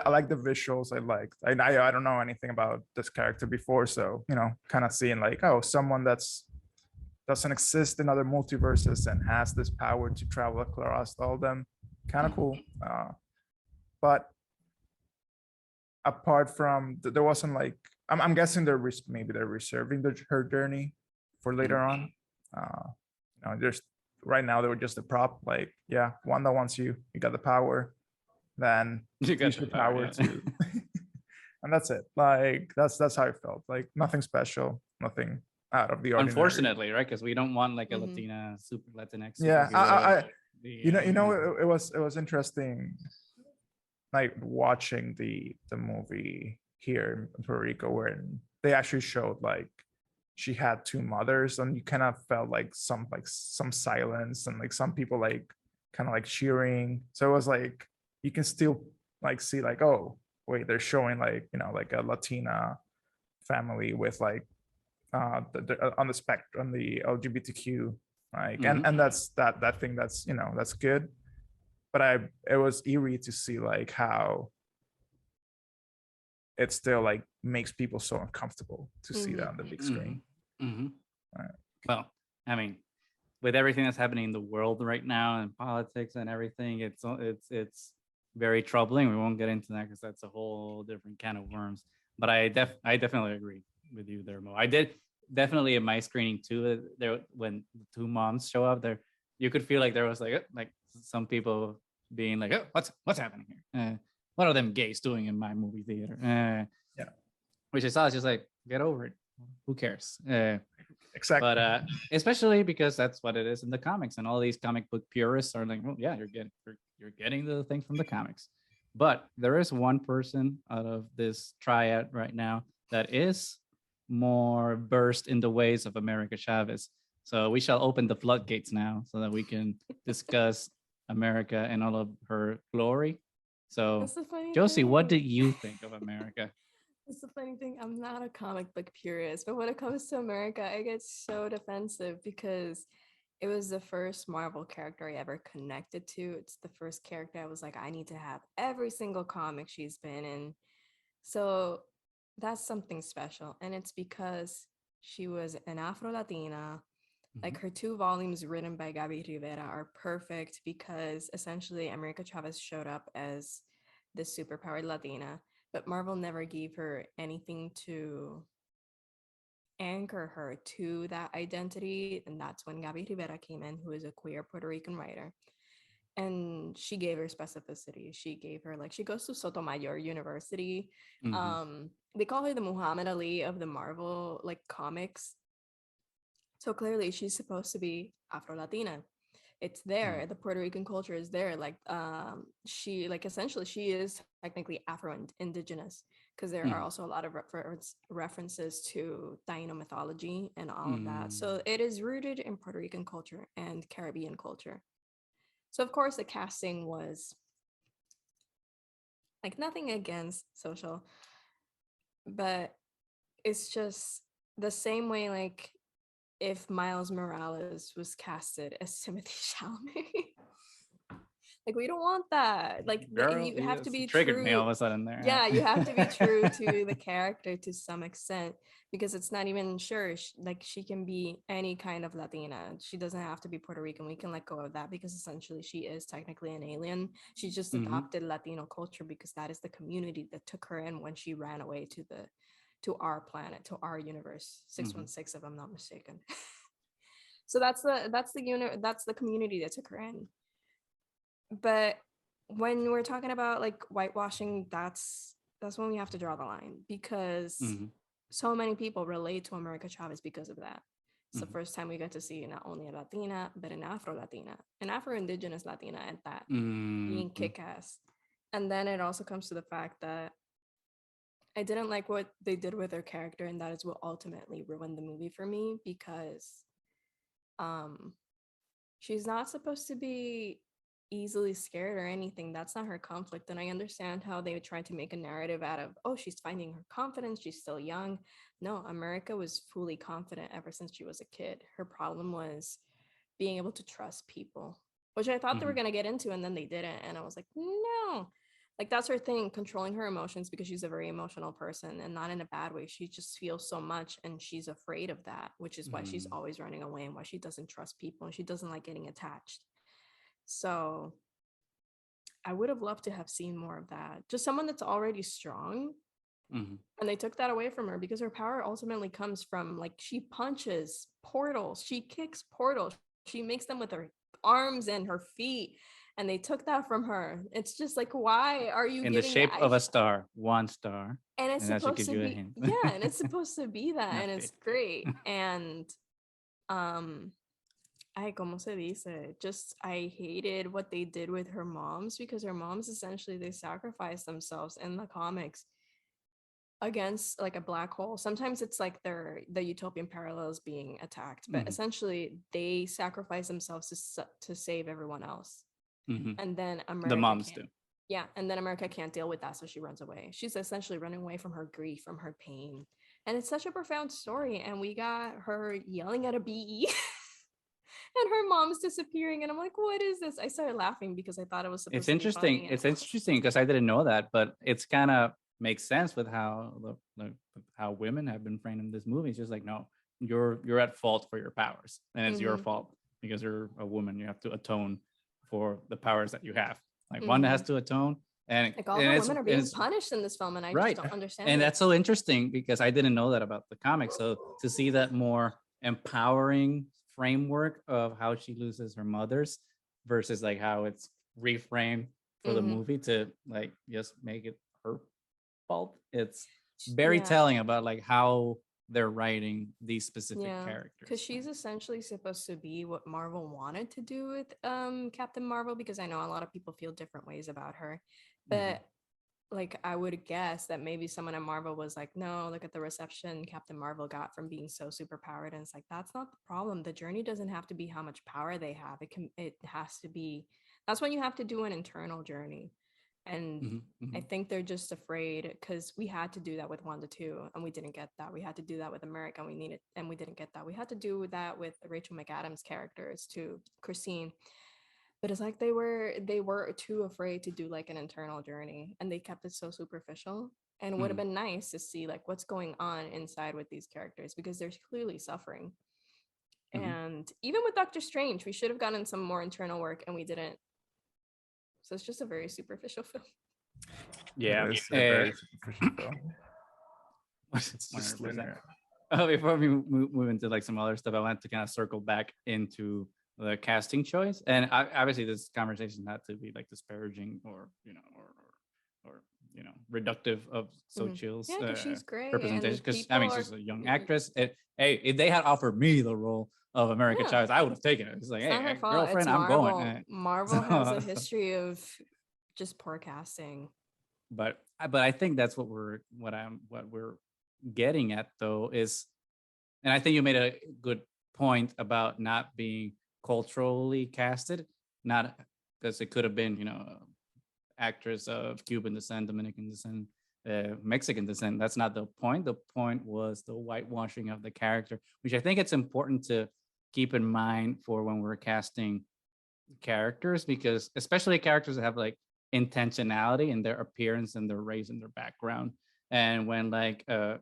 like the visuals. I don't know anything about this character before, so kind of seeing like, oh, someone that's doesn't exist in other multiverses and has this power to travel across all of them, kind of cool. But apart from there wasn't like, I'm guessing maybe they're reserving her journey for later on. There's right now they were just a prop, like, yeah, Wanda wants you got the power, then you got the power too. And that's it. Like that's how I felt. Like nothing special, nothing out of the ordinary. Unfortunately, right? Because we don't want like a Latina super Latinx. Yeah, it was interesting, like watching the movie here in Puerto Rico, where they actually showed like she had two mothers, and you kind of felt like some silence, and like some people like kind of like cheering. So it was like you can still like see like, oh wait, they're showing like like a Latina family with like on the spectrum, the LGBTQ, like and that's that thing that's that's good. But it was eerie to see like how it still like makes people so uncomfortable to see that on the big screen. Right. Well, I mean, with everything that's happening in the world right now and politics and everything, it's very troubling. We won't get into that because that's a whole different can of worms. But I definitely agree with you there, Mo. I did definitely in my screening too. There, when the two moms show up, there you could feel like there was like some people being like, oh, what's happening here? What are them gays doing in my movie theater? Yeah, which I saw, it's just like, get over it. Who cares? Exactly. But especially because that's what it is in the comics, and all these comic book purists are like, well, yeah, you're getting the things from the comics. But there is one person out of this triad right now that is more versed in the ways of America Chavez. So we shall open the floodgates now so that we can discuss America and all of her glory. So, That's the funny Josie, what do thing. you think of America? That's the funny thing. I'm not a comic book purist, but when it comes to America, I get so defensive because it was the first Marvel character I ever connected to. It's the first character I was like, I need to have every single comic she's been in. So that's something special. And it's because she was an Afro Latina. Like her 2 volumes written by Gabi Rivera are perfect because essentially America Chavez showed up as this superpowered Latina, but Marvel never gave her anything to anchor her to that identity. And that's when Gabi Rivera came in, who is a queer Puerto Rican writer. And she gave her specificity. She gave her, like, she goes to Sotomayor University. They call her the Muhammad Ali of the Marvel like comics. So clearly she's supposed to be Afro-Latina. It's there. The Puerto Rican culture is there. Like she, like, essentially she is technically Afro-Indigenous because there are also a lot of references to Taino mythology and all of that. So it is rooted in Puerto Rican culture and Caribbean culture. So of course the casting was like nothing against social, but it's just the same way like if Miles Morales was casted as Timothy Chalamet. Like we don't want that. Like Girl, you have to be triggered me all true. of a sudden there. Yeah, you have to be true to the character to some extent because it's not even sure. Like she can be any kind of Latina. She doesn't have to be Puerto Rican. We can let go of that because essentially she is technically an alien. She just adopted Latino culture because that is the community that took her in when she ran away to our planet, to our universe, 616 if I'm not mistaken. So that's the community that took her in. But when we're talking about like whitewashing, that's when we have to draw the line because so many people relate to America Chavez because of that. It's the first time we get to see not only a Latina, but an Afro-Latina, an Afro-Indigenous Latina at that, being kick-ass. And then it also comes to the fact that I didn't like what they did with her character, and that is what ultimately ruined the movie for me because she's not supposed to be easily scared or anything. That's not her conflict. And I understand how they would try to make a narrative out of, oh, she's finding her confidence, she's still young. No, America was fully confident ever since she was a kid. Her problem was being able to trust people, which I thought they were going to get into, and then they didn't. And I was like, no. Like that's her thing, controlling her emotions because she's a very emotional person and not in a bad way. She just feels so much and she's afraid of that, which is why she's always running away and why she doesn't trust people and she doesn't like getting attached. So I would have loved to have seen more of that. Just someone that's already strong. And they took that away from her because her power ultimately comes from like she punches portals, she kicks portals, she makes them with her arms and her feet. And they took that from her. It's just like, why are you in the shape of a star, one star, and it's supposed to be and it's supposed to be that, and it's great. And I como se dice, just I hated what they did with her moms because her moms essentially they sacrificed themselves in the comics against like a black hole. Sometimes it's like the utopian parallels being attacked, but essentially they sacrifice themselves to save everyone else. And then America, the moms do. Yeah, and then America can't deal with that, so she runs away. She's essentially running away from her grief, from her pain, and it's such a profound story. And we got her yelling at a bee, and her mom's disappearing, and I'm like, "What is this?" I started laughing because I thought it was supposed it's to interesting. be funny. It's interesting because I didn't know that, but it's kind of makes sense with how how women have been framed in this movie. It's just like, no, you're at fault for your powers, and it's your fault because you're a woman. You have to atone for the powers that you have. Like Wanda has to atone, and like all the women are being punished in this film, and I just don't understand. And that's so interesting because I didn't know that about the comics. So to see that more empowering framework of how she loses her mothers versus like how it's reframed for the movie to like just make it her fault. It's very telling about like how they're writing these specific characters. Because she's essentially supposed to be what Marvel wanted to do with Captain Marvel, because I know a lot of people feel different ways about her. But like, I would guess that maybe someone at Marvel was like, no, look at the reception Captain Marvel got from being so super powered. And it's like, that's not the problem. The journey doesn't have to be how much power they have. It has to be, that's when you have to do an internal journey. And I think they're just afraid, because we had to do that with Wanda too, and we didn't get that. We had to do that with America, and we didn't get that. We had to do that with Rachel McAdams' characters too, Christine. But it's like they were too afraid to do like an internal journey, and they kept it so superficial. And it would have been nice to see like what's going on inside with these characters, because they're clearly suffering. And even with Doctor Strange, we should have gotten some more internal work, and we didn't. So it's just a very superficial film. Yeah, it's a very superficial film. It's just linear. Before we move into like some other stuff, I wanted to kind of circle back into the casting choice, and obviously this conversation not to be like disparaging or reductive of Xochitl's she's great representation, because I mean she's a young actress. Hey, if they had offered me the role of America Chávez, I would have taken it. It's like, hey, girlfriend, I'm going. Marvel has a history of just poor casting. But I think that's what we're getting at though is, and I think you made a good point about not being culturally casted, not because it could have been actress of Cuban descent, Dominican descent, Mexican descent. That's not the point. The point was the whitewashing of the character, which I think it's important to keep in mind for when we're casting characters, because especially characters that have like intentionality in their appearance and their race and their background. And when like a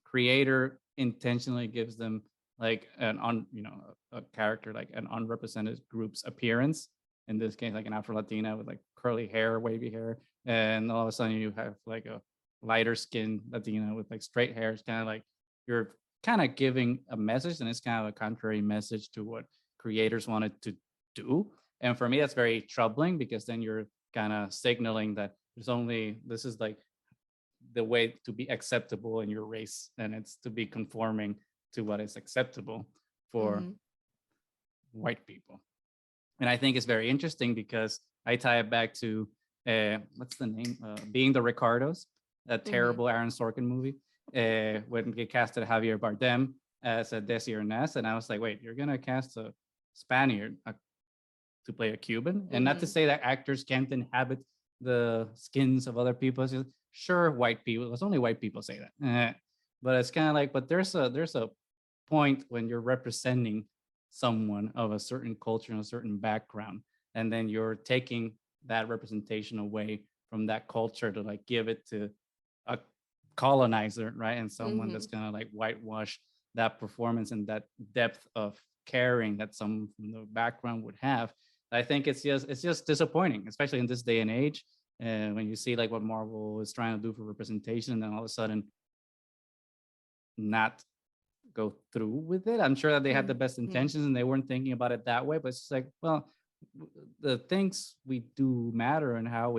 creator intentionally gives them like a character like an unrepresented group's appearance, in this case like an Afro-Latina with like curly hair, wavy hair, and all of a sudden you have like a lighter skinned Latina with like straight hair, it's kind of like you're kind of giving a message, and it's kind of a contrary message to what creators wanted to do. And for me that's very troubling, because then you're kind of signaling that this is like the way to be acceptable in your race, and it's to be conforming to what is acceptable for white people. And I think it's very interesting because I tie it back to what's the name? Being the Ricardos, that terrible Aaron Sorkin movie, when they casted Javier Bardem as a Desi Arnaz, and I was like, wait, you're gonna cast a Spaniard to play a Cuban? And not to say that actors can't inhabit the skins of other people. Sure, white people. It's only white people say that. But it's kind of like, but there's a point when you're representing someone of a certain culture and a certain background, and then you're taking that representation away from that culture to like give it to a colonizer, right? And someone that's gonna like whitewash that performance and that depth of caring that someone from the background would have. I think it's just disappointing, especially in this day and age. And when you see like what Marvel is trying to do for representation, and then all of a sudden not go through with it. I'm sure that they had the best intentions and they weren't thinking about it that way, but it's just like, well, the things we do matter, and how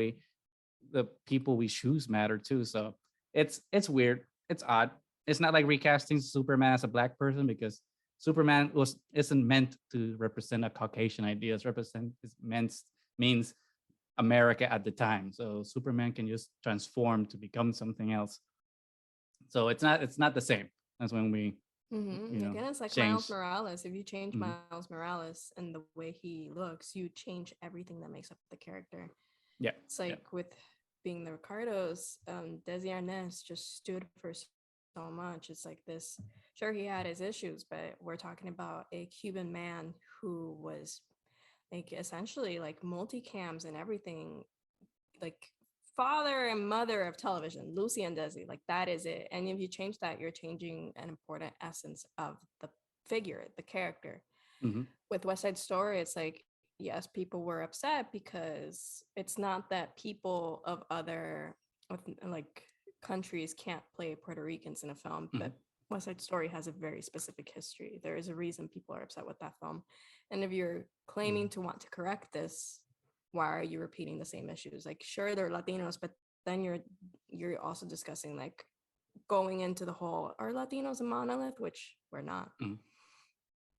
the people we choose matter too. So it's weird. It's odd. It's not like recasting Superman as a black person, because Superman isn't meant to represent a Caucasian idea. Means America at the time. So Superman can just transform to become something else. So it's not the same as when we again, it's like change. Miles Morales. If you change Miles Morales and the way he looks, you change everything that makes up the character. Yeah, it's like with being the Ricardos, Desi Arnaz just stood for so much. It's like this. Sure, he had his issues, but we're talking about a Cuban man who was like essentially like multicams and everything, like father and mother of television, Lucy and Desi, like that is it. And if you change that, you're changing an important essence of the figure, the character. With West Side Story, it's like, yes, people were upset because it's not that people of other like countries can't play Puerto Ricans in a film, but West Side Story has a very specific history. There is a reason people are upset with that film. And if you're claiming to want to correct this, why are you repeating the same issues? Like, sure, they're Latinos, but then you're also discussing like going into the whole, are Latinos a monolith, which we're not.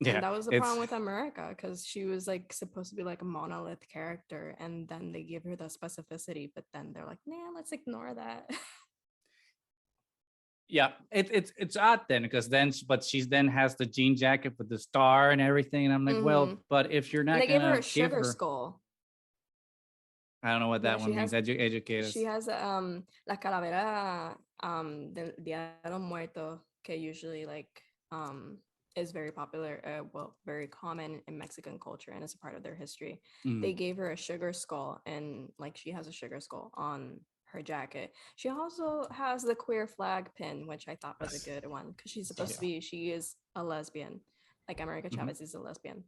Yeah, And that was the problem with America, because she was like supposed to be like a monolith character, and then they give her the specificity, but then they're like, nah, let's ignore that. Yeah, it's odd then, because but she then has the jean jacket with the star and everything, and I'm like, well, but if you're And not they gave her gonna a sugar skull. I don't know what that Yeah, one means. Educate us. She has la calavera del Día de los Muertos, que usually like is very popular, well, very common in Mexican culture, and it's a part of their history. They gave her a sugar skull, and like she has a sugar skull on her jacket. She also has the queer flag pin, which I thought was a good one, because she's supposed to be, she is a lesbian, like América Chávez is a lesbian.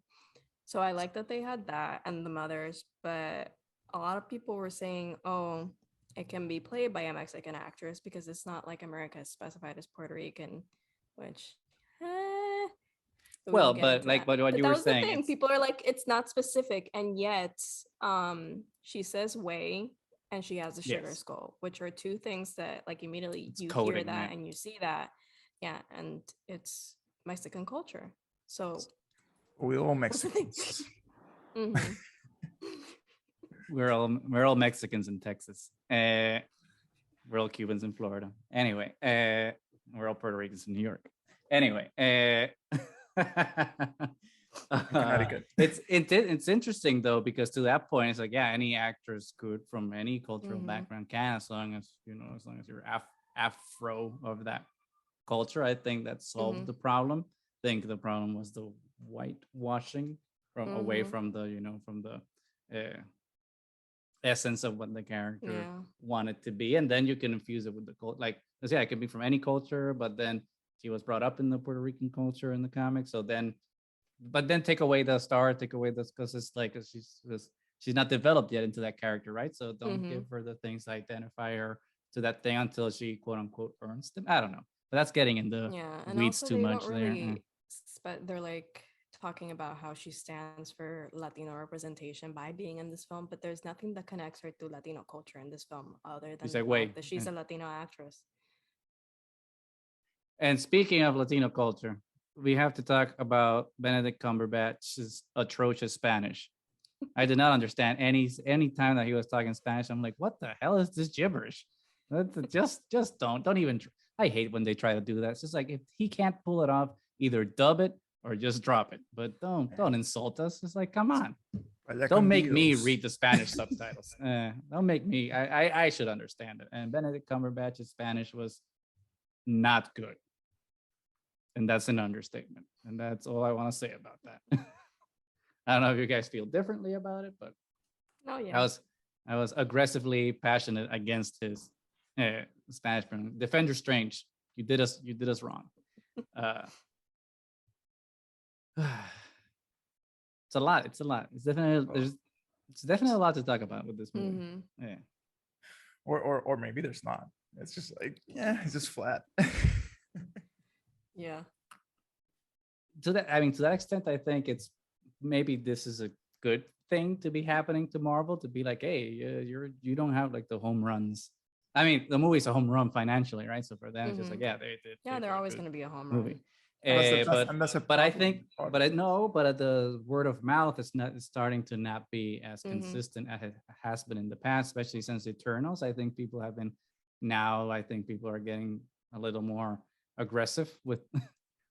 So I like that they had that and the mothers, but a lot of people were saying, oh, it can be played by a Mexican actress because it's not like America is specified as Puerto Rican, which well, but like what you were saying, the thing. People are like, it's not specific, and yet she says way and she has a sugar skull, which are two things that like immediately it's you coding, hear that and you see that. Yeah, and it's Mexican culture. So we're all Mexicans. We're all Mexicans in Texas. We're all Cubans in Florida. Anyway, we're all Puerto Ricans in New York. Anyway, it's interesting though, because to that point, it's like, yeah, any actors could from any cultural background can, as long as you're Afro of that culture. I think that solved the problem. I think the problem was the whitewashing from away from the from the essence of what the character wanted to be, and then you can infuse it with the culture. Like, yeah, it can be from any culture, but then she was brought up in the Puerto Rican culture in the comics. So then, but then take away the star, take away this, because it's like she's not developed yet into that character, right? So don't give her the things that identify her to that thing until she quote unquote earns them. I don't know, but that's getting in the weeds too much there. But they're like talking about how she stands for Latino representation by being in this film, but there's nothing that connects her to Latino culture in this film other than the fact that she's a Latino actress. And speaking of Latino culture, we have to talk about Benedict Cumberbatch's atrocious Spanish. I did not understand any time that he was talking Spanish. I'm like, what the hell is this gibberish? Just don't even. I hate when they try to do that. It's just like, if he can't pull it off, either dub it or just drop it. But don't insult us. It's like, come on. Don't make me read the Spanish subtitles. Don't make me. I should understand it. And Benedict Cumberbatch's Spanish was not good. And that's an understatement. And that's all I want to say about that. I don't know if you guys feel differently about it, but I was aggressively passionate against his Spanish pronunciation. Defender Strange, you did us wrong. It's a lot. It's definitely a lot to talk about with this movie. Yeah. Or maybe there's not. It's just like, yeah, it's just flat. Yeah. To that extent, I think it's maybe this is a good thing to be happening to Marvel, to be like, hey, you don't have like the home runs. I mean, the movie's a home run financially, right? So for them, it's just like, they're always going to be a home movie. run. But the word of mouth is starting to not be as consistent as it has been in the past, especially since Eternals. I think people are getting a little more aggressive with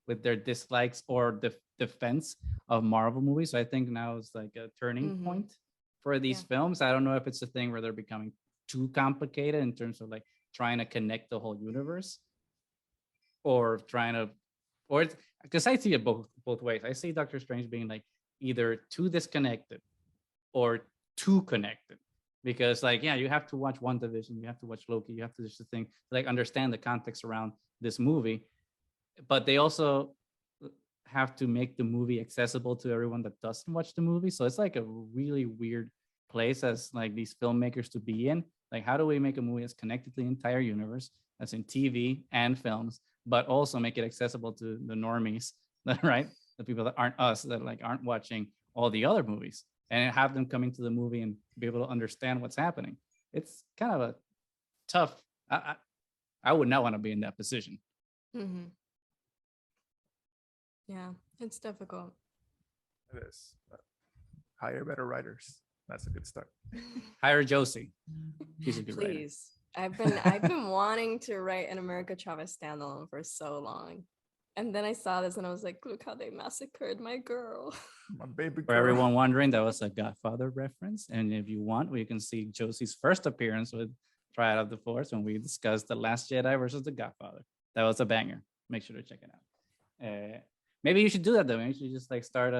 their dislikes or defense of Marvel movies. So I think now it's like a turning point for these films. I don't know if it's a thing where they're becoming too complicated in terms of like trying to connect the whole universe, or because I see it both ways. I see Doctor Strange being like either too disconnected or too connected, because like, yeah, you have to watch WandaVision, you have to watch Loki, you have to just think, like, understand the context around this movie, but they also have to make the movie accessible to everyone that doesn't watch the movie. So it's like a really weird place as like these filmmakers to be in. Like, how do we make a movie that's connected to the entire universe, that's in TV and films, but also make it accessible to the normies, right? The people that aren't us, that like aren't watching all the other movies, and have them coming to the movie and be able to understand what's happening. It's kind of a tough. I would not want to be in that position. Yeah, it's difficult. It is. But hire better writers. That's a good start. Hire Josie. She's a good writer. Please. I've been wanting to write an America Chavez standalone for so long. And then I saw this and I was like, look how they massacred my girl. My baby girl. For everyone wondering, that was a Godfather reference. And if you want, we can see Josie's first appearance with Triad of the Force when we discussed The Last Jedi versus The Godfather. That was a banger. Make sure to check it out. Maybe you should do that though. Maybe you should just like start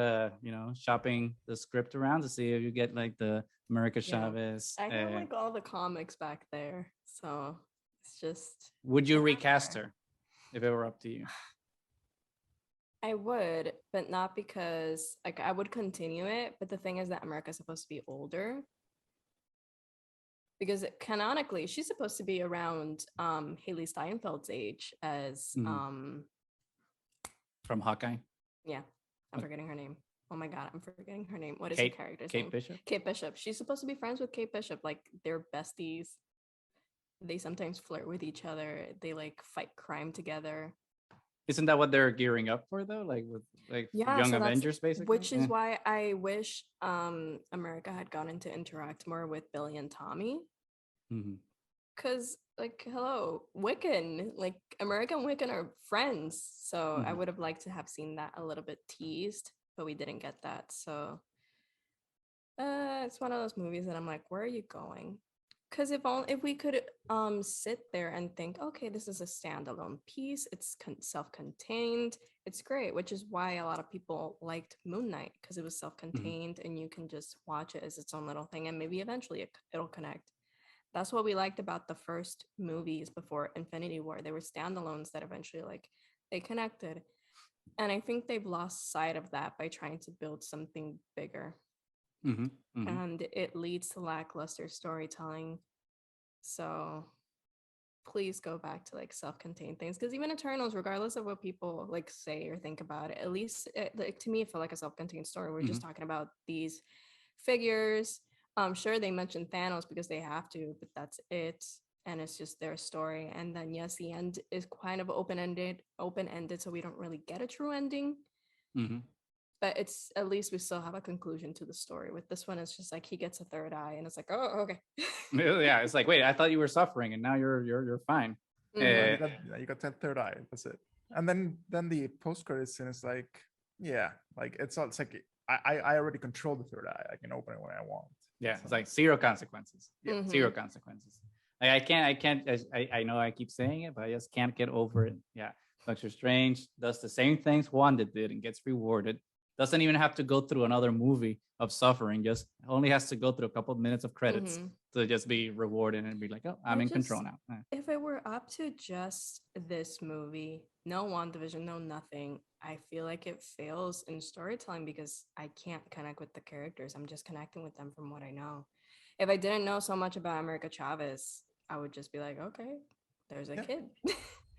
shopping the script around to see if you get like the America Chavez. I have like all the comics back there. So it's just. Would you recast her if it were up to you? I would, but not because like I would continue it. But the thing is that America's supposed to be older. Because canonically, she's supposed to be around Haley Steinfeld's age as from Hawkeye. Yeah, I'm forgetting her name. Oh my god, I'm forgetting her name. What is her character's name? Kate Bishop. Kate Bishop. She's supposed to be friends with Kate Bishop. Like they're besties. They sometimes flirt with each other. They like fight crime together. Isn't that what they're gearing up for though? Like with Young Avengers, basically. Which is why I wish America had gotten to interact more with Billy and Tommy. Because like hello, Wiccan, like America and Wiccan are friends. So I would have liked to have seen that a little bit teased, but we didn't get that. So it's one of those movies that I'm like, where are you going? Because if we could sit there and think, okay, this is a standalone piece, it's self-contained, it's great, which is why a lot of people liked Moon Knight, because it was self-contained and you can just watch it as its own little thing and maybe eventually it'll connect. That's what we liked about the first movies before Infinity War. They were standalones that eventually like they connected. And I think they've lost sight of that by trying to build something bigger. And it leads to lackluster storytelling. So please go back to like self-contained things, because even Eternals, regardless of what people like say or think about it, at least like to me it felt like a self-contained story. We're just talking about these figures. Sure, they mentioned Thanos because they have to, but that's it. And it's just their story. And then yes, the end is kind of open-ended, so we don't really get a true ending. But it's at least we still have a conclusion to the story. With this one, it's just like he gets a third eye, and it's like, oh, okay. Yeah, it's like, wait, I thought you were suffering, and now you're fine. You got that third eye. That's it. And then the post credits scene is like, yeah, like it's like I already control the third eye. I can open it when I want. Yeah, so. It's like zero consequences. Yeah, zero consequences. Like I can't. I know I keep saying it, but I just can't get over it. Yeah, Doctor Strange does the same things Wanda did and gets rewarded. Doesn't even have to go through another movie of suffering. Just only has to go through a couple of minutes of credits to just be rewarded and be like, oh, I'm in control now. If it were up to just this movie, no WandaVision, no nothing, I feel like it fails in storytelling because I can't connect with the characters. I'm just connecting with them from what I know. If I didn't know so much about América Chávez, I would just be like, okay, there's a kid.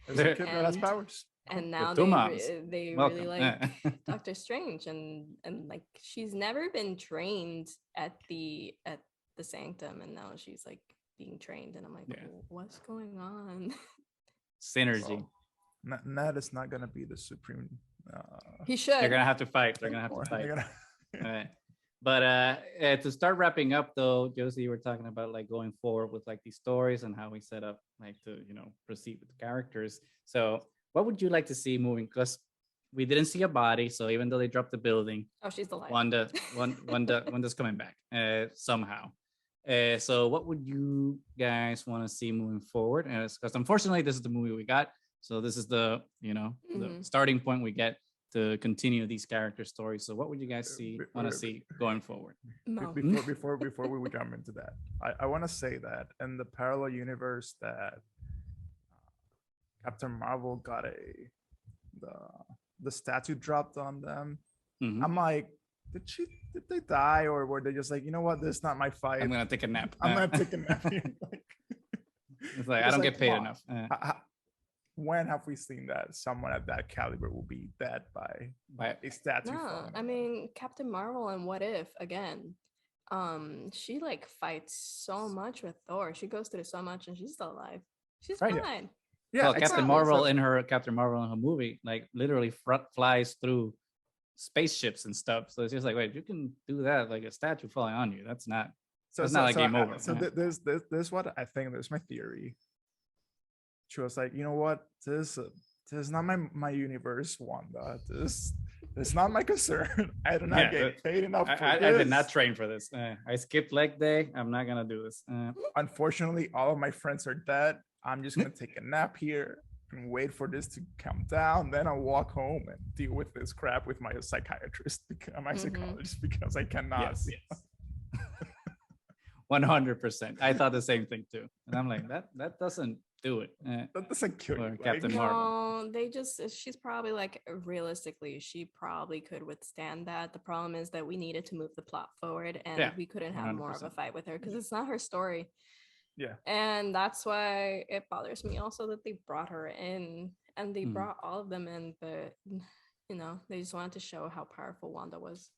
There's a kid that has powers. And now they really like Doctor Strange, and like she's never been trained at the Sanctum, and now she's like being trained, and I'm like, what's going on? Synergy. So, Ned is not gonna be the supreme. He should. They're gonna have to fight. Right. But to start wrapping up though, Josie, you were talking about like going forward with like these stories and how we set up like to proceed with the characters. So what would you like to see moving? Because we didn't see a body, so even though they dropped the building, she's alive. Wanda's coming back somehow. So what would you guys want to see moving forward? Because unfortunately, this is the movie we got. So this is the the starting point we get to continue these character stories. So what would you guys want to see going forward? Before we jump into that, I want to say that in the parallel universe that Captain Marvel got the statue dropped on them. I'm like, did they die, or were they just like, you know what, this is not my fight, I'm gonna take a nap. I'm gonna take a nap. It's like I don't get paid enough. When have we seen that someone at that caliber will be dead by a statue? No, I mean Captain Marvel and What If again. She like fights so much with Thor. She goes through so much and she's still alive. She's fine. Yeah, well, Captain exactly. Marvel in her movie, like literally flies through spaceships and stuff. So it's just like, wait, you can do that like a statue falling on you. That's not like game over. So there's what I think. There's my theory. She was like, you know what? This is not my universe, Wanda. This is not my concern. I do not get paid enough for this. I did not train for this. I skipped leg day. I'm not gonna do this. Unfortunately, all of my friends are dead. I'm just gonna take a nap here and wait for this to come down. Then I'll walk home and deal with this crap with my psychiatrist, my psychologist, because I cannot. Yes. 100%. I thought the same thing too, and I'm like, that doesn't do it. That doesn't kill you, Captain Marvel. No, she's probably like, realistically, she probably could withstand that. The problem is that we needed to move the plot forward, and we couldn't have 100%. More of a fight with her because it's not her story. Yeah. And that's why it bothers me also that they brought her in, and they brought all of them in, but they just wanted to show how powerful Wanda was.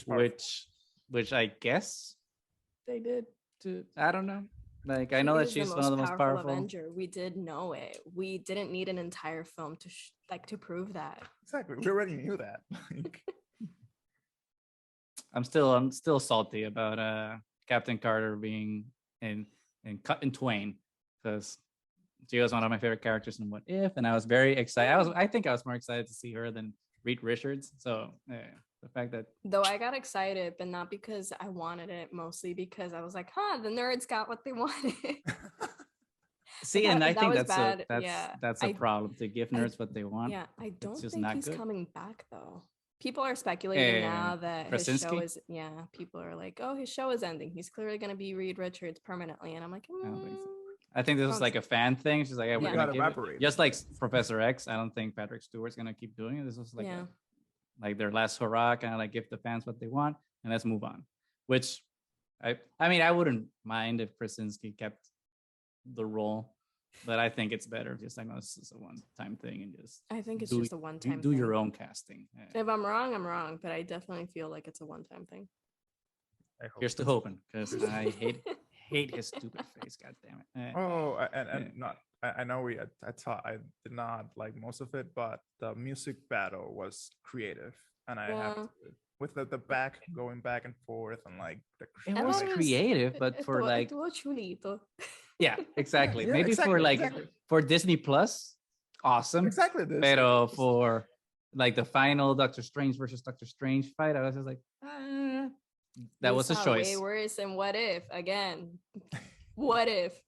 Which I guess they did. I don't know. Like, I know that she's one of the most powerful Avenger. We did know it. We didn't need an entire film to prove that. Exactly. We already knew that. I'm still salty about Captain Carter being cut in twain, because she was one of my favorite characters in What If, and I was very excited. I think I was more excited to see her than Reed Richards. So the fact that though I got excited, but not because I wanted it, mostly because I was like, the nerds got what they wanted. See, and I think that's a problem, to give nerds what they want. Yeah, I don't think he's coming back though. People are speculating now that his show is. Yeah, people are like, oh, his show is ending. He's clearly going to be Reed Richards permanently, and I'm like, I think this was like a fan thing. She's like, we're gonna evaporate. Just like Professor X. I don't think Patrick Stewart's gonna keep doing it. This was like like their last hurrah, kind of like give the fans what they want, and let's move on. Which I mean, I wouldn't mind if Krasinski kept the role, but I think it's better just like, this is a one-time thing, and just I think it's just a one-time do your own casting. If I'm wrong, I'm wrong, but I definitely feel like it's a one-time thing. Here's to hoping, because I hate his stupid face. God damn it. And not. I know I did not like most of it, but the music battle was creative, and I have to, with the back going back and forth, and like it was creative, but for like yeah, exactly. Maybe for like for Disney Plus, awesome. Exactly this. Pero for like the final Doctor Strange versus Doctor Strange fight, I was just like, that was a choice. Way worse. And What If again? What if?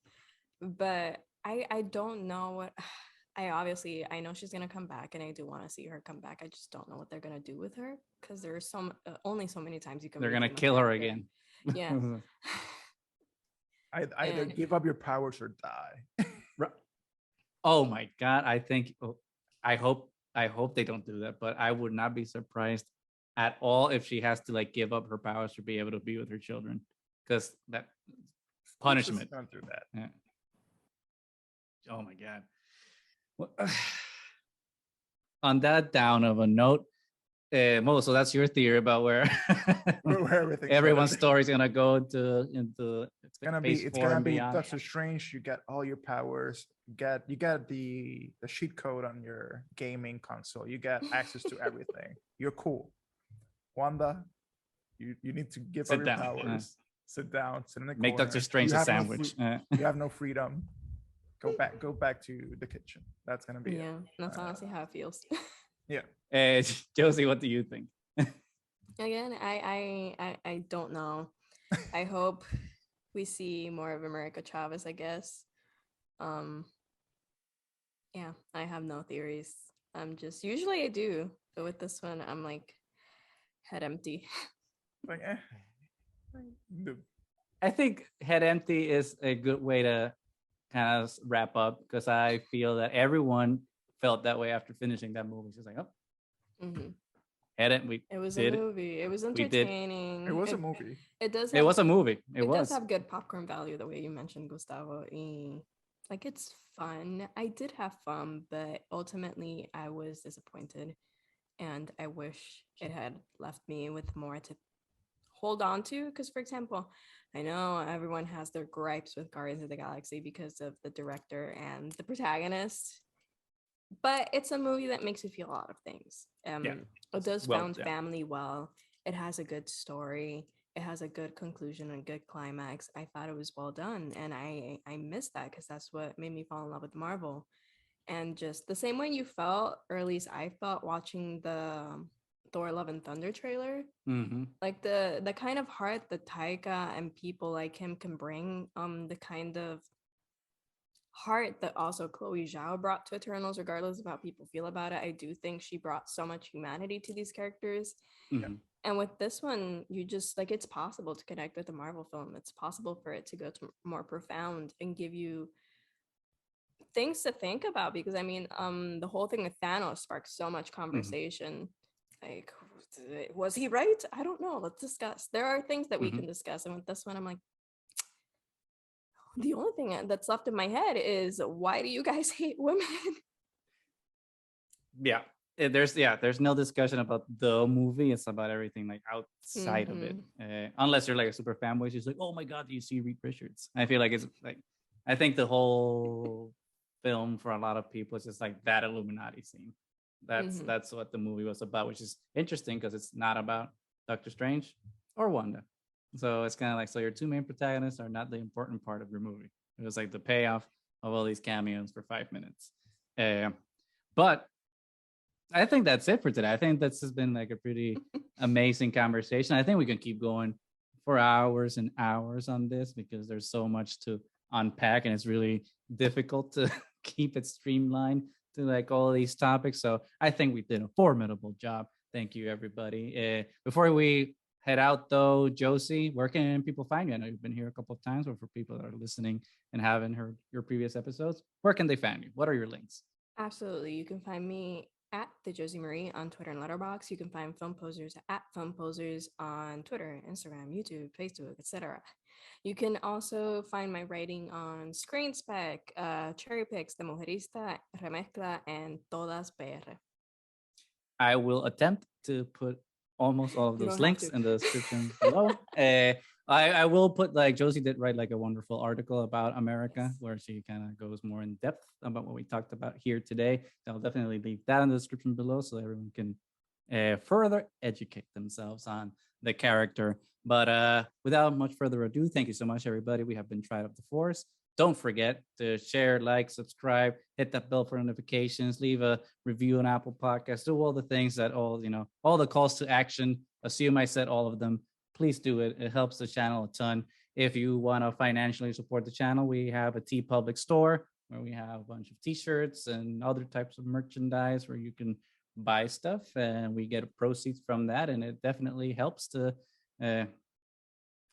But I don't know what. I know she's gonna come back, and I do want to see her come back. I just don't know what they're gonna do with her, because there's only so many times you can. They're gonna kill her again. Yeah. Either give up your powers or die. Oh my God! I hope they don't do that, but I would not be surprised at all if she has to like give up her powers to be able to be with her children, because that punishment. Don't do that. Yeah. Oh my God. Well, on that down of a note, Mo, so that's your theory about where everyone's story is gonna go into it's gonna be Doctor Strange. You get all your powers. You get the cheat code on your gaming console. You get access to everything. You're cool. Wanda, you need to give up your powers. Sit down. Sit in the corner. Make Doctor Strange a sandwich. You have no freedom. Go back to the kitchen. That's gonna be it. That's honestly how it feels. Yeah. Josie, what do you think? Again, I don't know. I hope we see more of América Chávez, I guess. Yeah, I have no theories. Usually I do, but with this one, I'm like head empty. Like, I think head empty is a good way to kind of wrap up, because I feel that everyone felt that way after finishing that movie. She's like, it was a movie. It was entertaining. It was a movie. It does. It was a movie. It does have good popcorn value, the way you mentioned, Gustavo. Like, it's fun. I did have fun, but ultimately I was disappointed, and I wish it had left me with more to hold on to. Because, for example, I know everyone has their gripes with Guardians of the Galaxy because of the director and the protagonist, but it's a movie that makes you feel a lot of things. It does found family well. It has a good story. It has a good conclusion and good climax. I thought it was well done, and I missed that because that's what made me fall in love with Marvel. And just the same way you felt, or at least I felt watching the Thor: Love and Thunder trailer, like the kind of heart that Taika and people like him can bring, the kind of heart that also Chloe Zhao brought to Eternals, regardless of how people feel about it. I do think she brought so much humanity to these characters. And with this one, you just like, it's possible to connect with a Marvel film. It's possible for it to go to more profound and give you things to think about, because I mean, the whole thing with Thanos sparked so much conversation. Like, was he right? I don't know. Let's discuss. There are things that we can discuss, and with this one, I'm like, the only thing that's left in my head is, why do you guys hate women? There's no discussion about the movie. It's about everything like outside of it. Unless you're like a super fanboy, she's like, oh my god, do you see Reed Richards? I feel like it's like, I think the whole film for a lot of people is just like that Illuminati scene. That's what the movie was about, which is interesting because it's not about Doctor Strange or Wanda. So it's kind of like, so your two main protagonists are not the important part of your movie. It was like the payoff of all these cameos for 5 minutes. But I think that's it for today. I think this has been like a pretty amazing conversation. I think we can keep going for hours and hours on this because there's so much to unpack, and it's really difficult to keep it streamlined to like all these topics. So I think we did a formidable job. Thank you, everybody. Before we head out though, Josie, where can people find you? I know you've been here a couple of times, but for people that are listening and haven't heard your previous episodes, where can they find you? What are your links? Absolutely. You can find me at the Josie Marie on Twitter and Letterboxd. You can find Film Posers at Film Posers on Twitter, Instagram, YouTube, Facebook, etc. You can also find my writing on Screen Spec, Cherry Picks, The Mujerista, Remezcla, and Todas PR. I will attempt to put almost all of those links in the description below. I will put, like, Josie did write like a wonderful article about America where she kind of goes more in depth about what we talked about here today. So I'll definitely leave that in the description below so everyone can further educate themselves on the character. But without much further ado, thank you so much, everybody. We have been Triad of the Force. Don't forget to share, like, subscribe, hit that bell for notifications, leave a review on Apple Podcasts, do all the things that all the calls to action. Assume I said all of them. Please do it. It helps the channel a ton. If you want to financially support the channel, we have a TeePublic store where we have a bunch of t-shirts and other types of merchandise where you can buy stuff, and we get proceeds from that. And it definitely helps to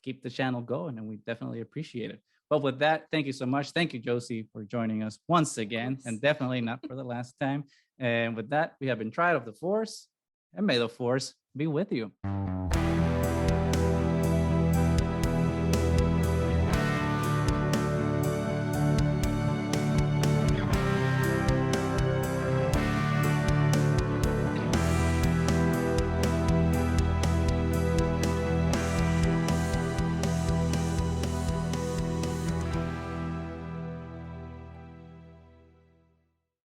keep the channel going, and we definitely appreciate it. But with that, thank you so much. Thank you, Josie, for joining us once again, and definitely not for the last time. And with that, we have been Triad of the Force, and may the Force be with you.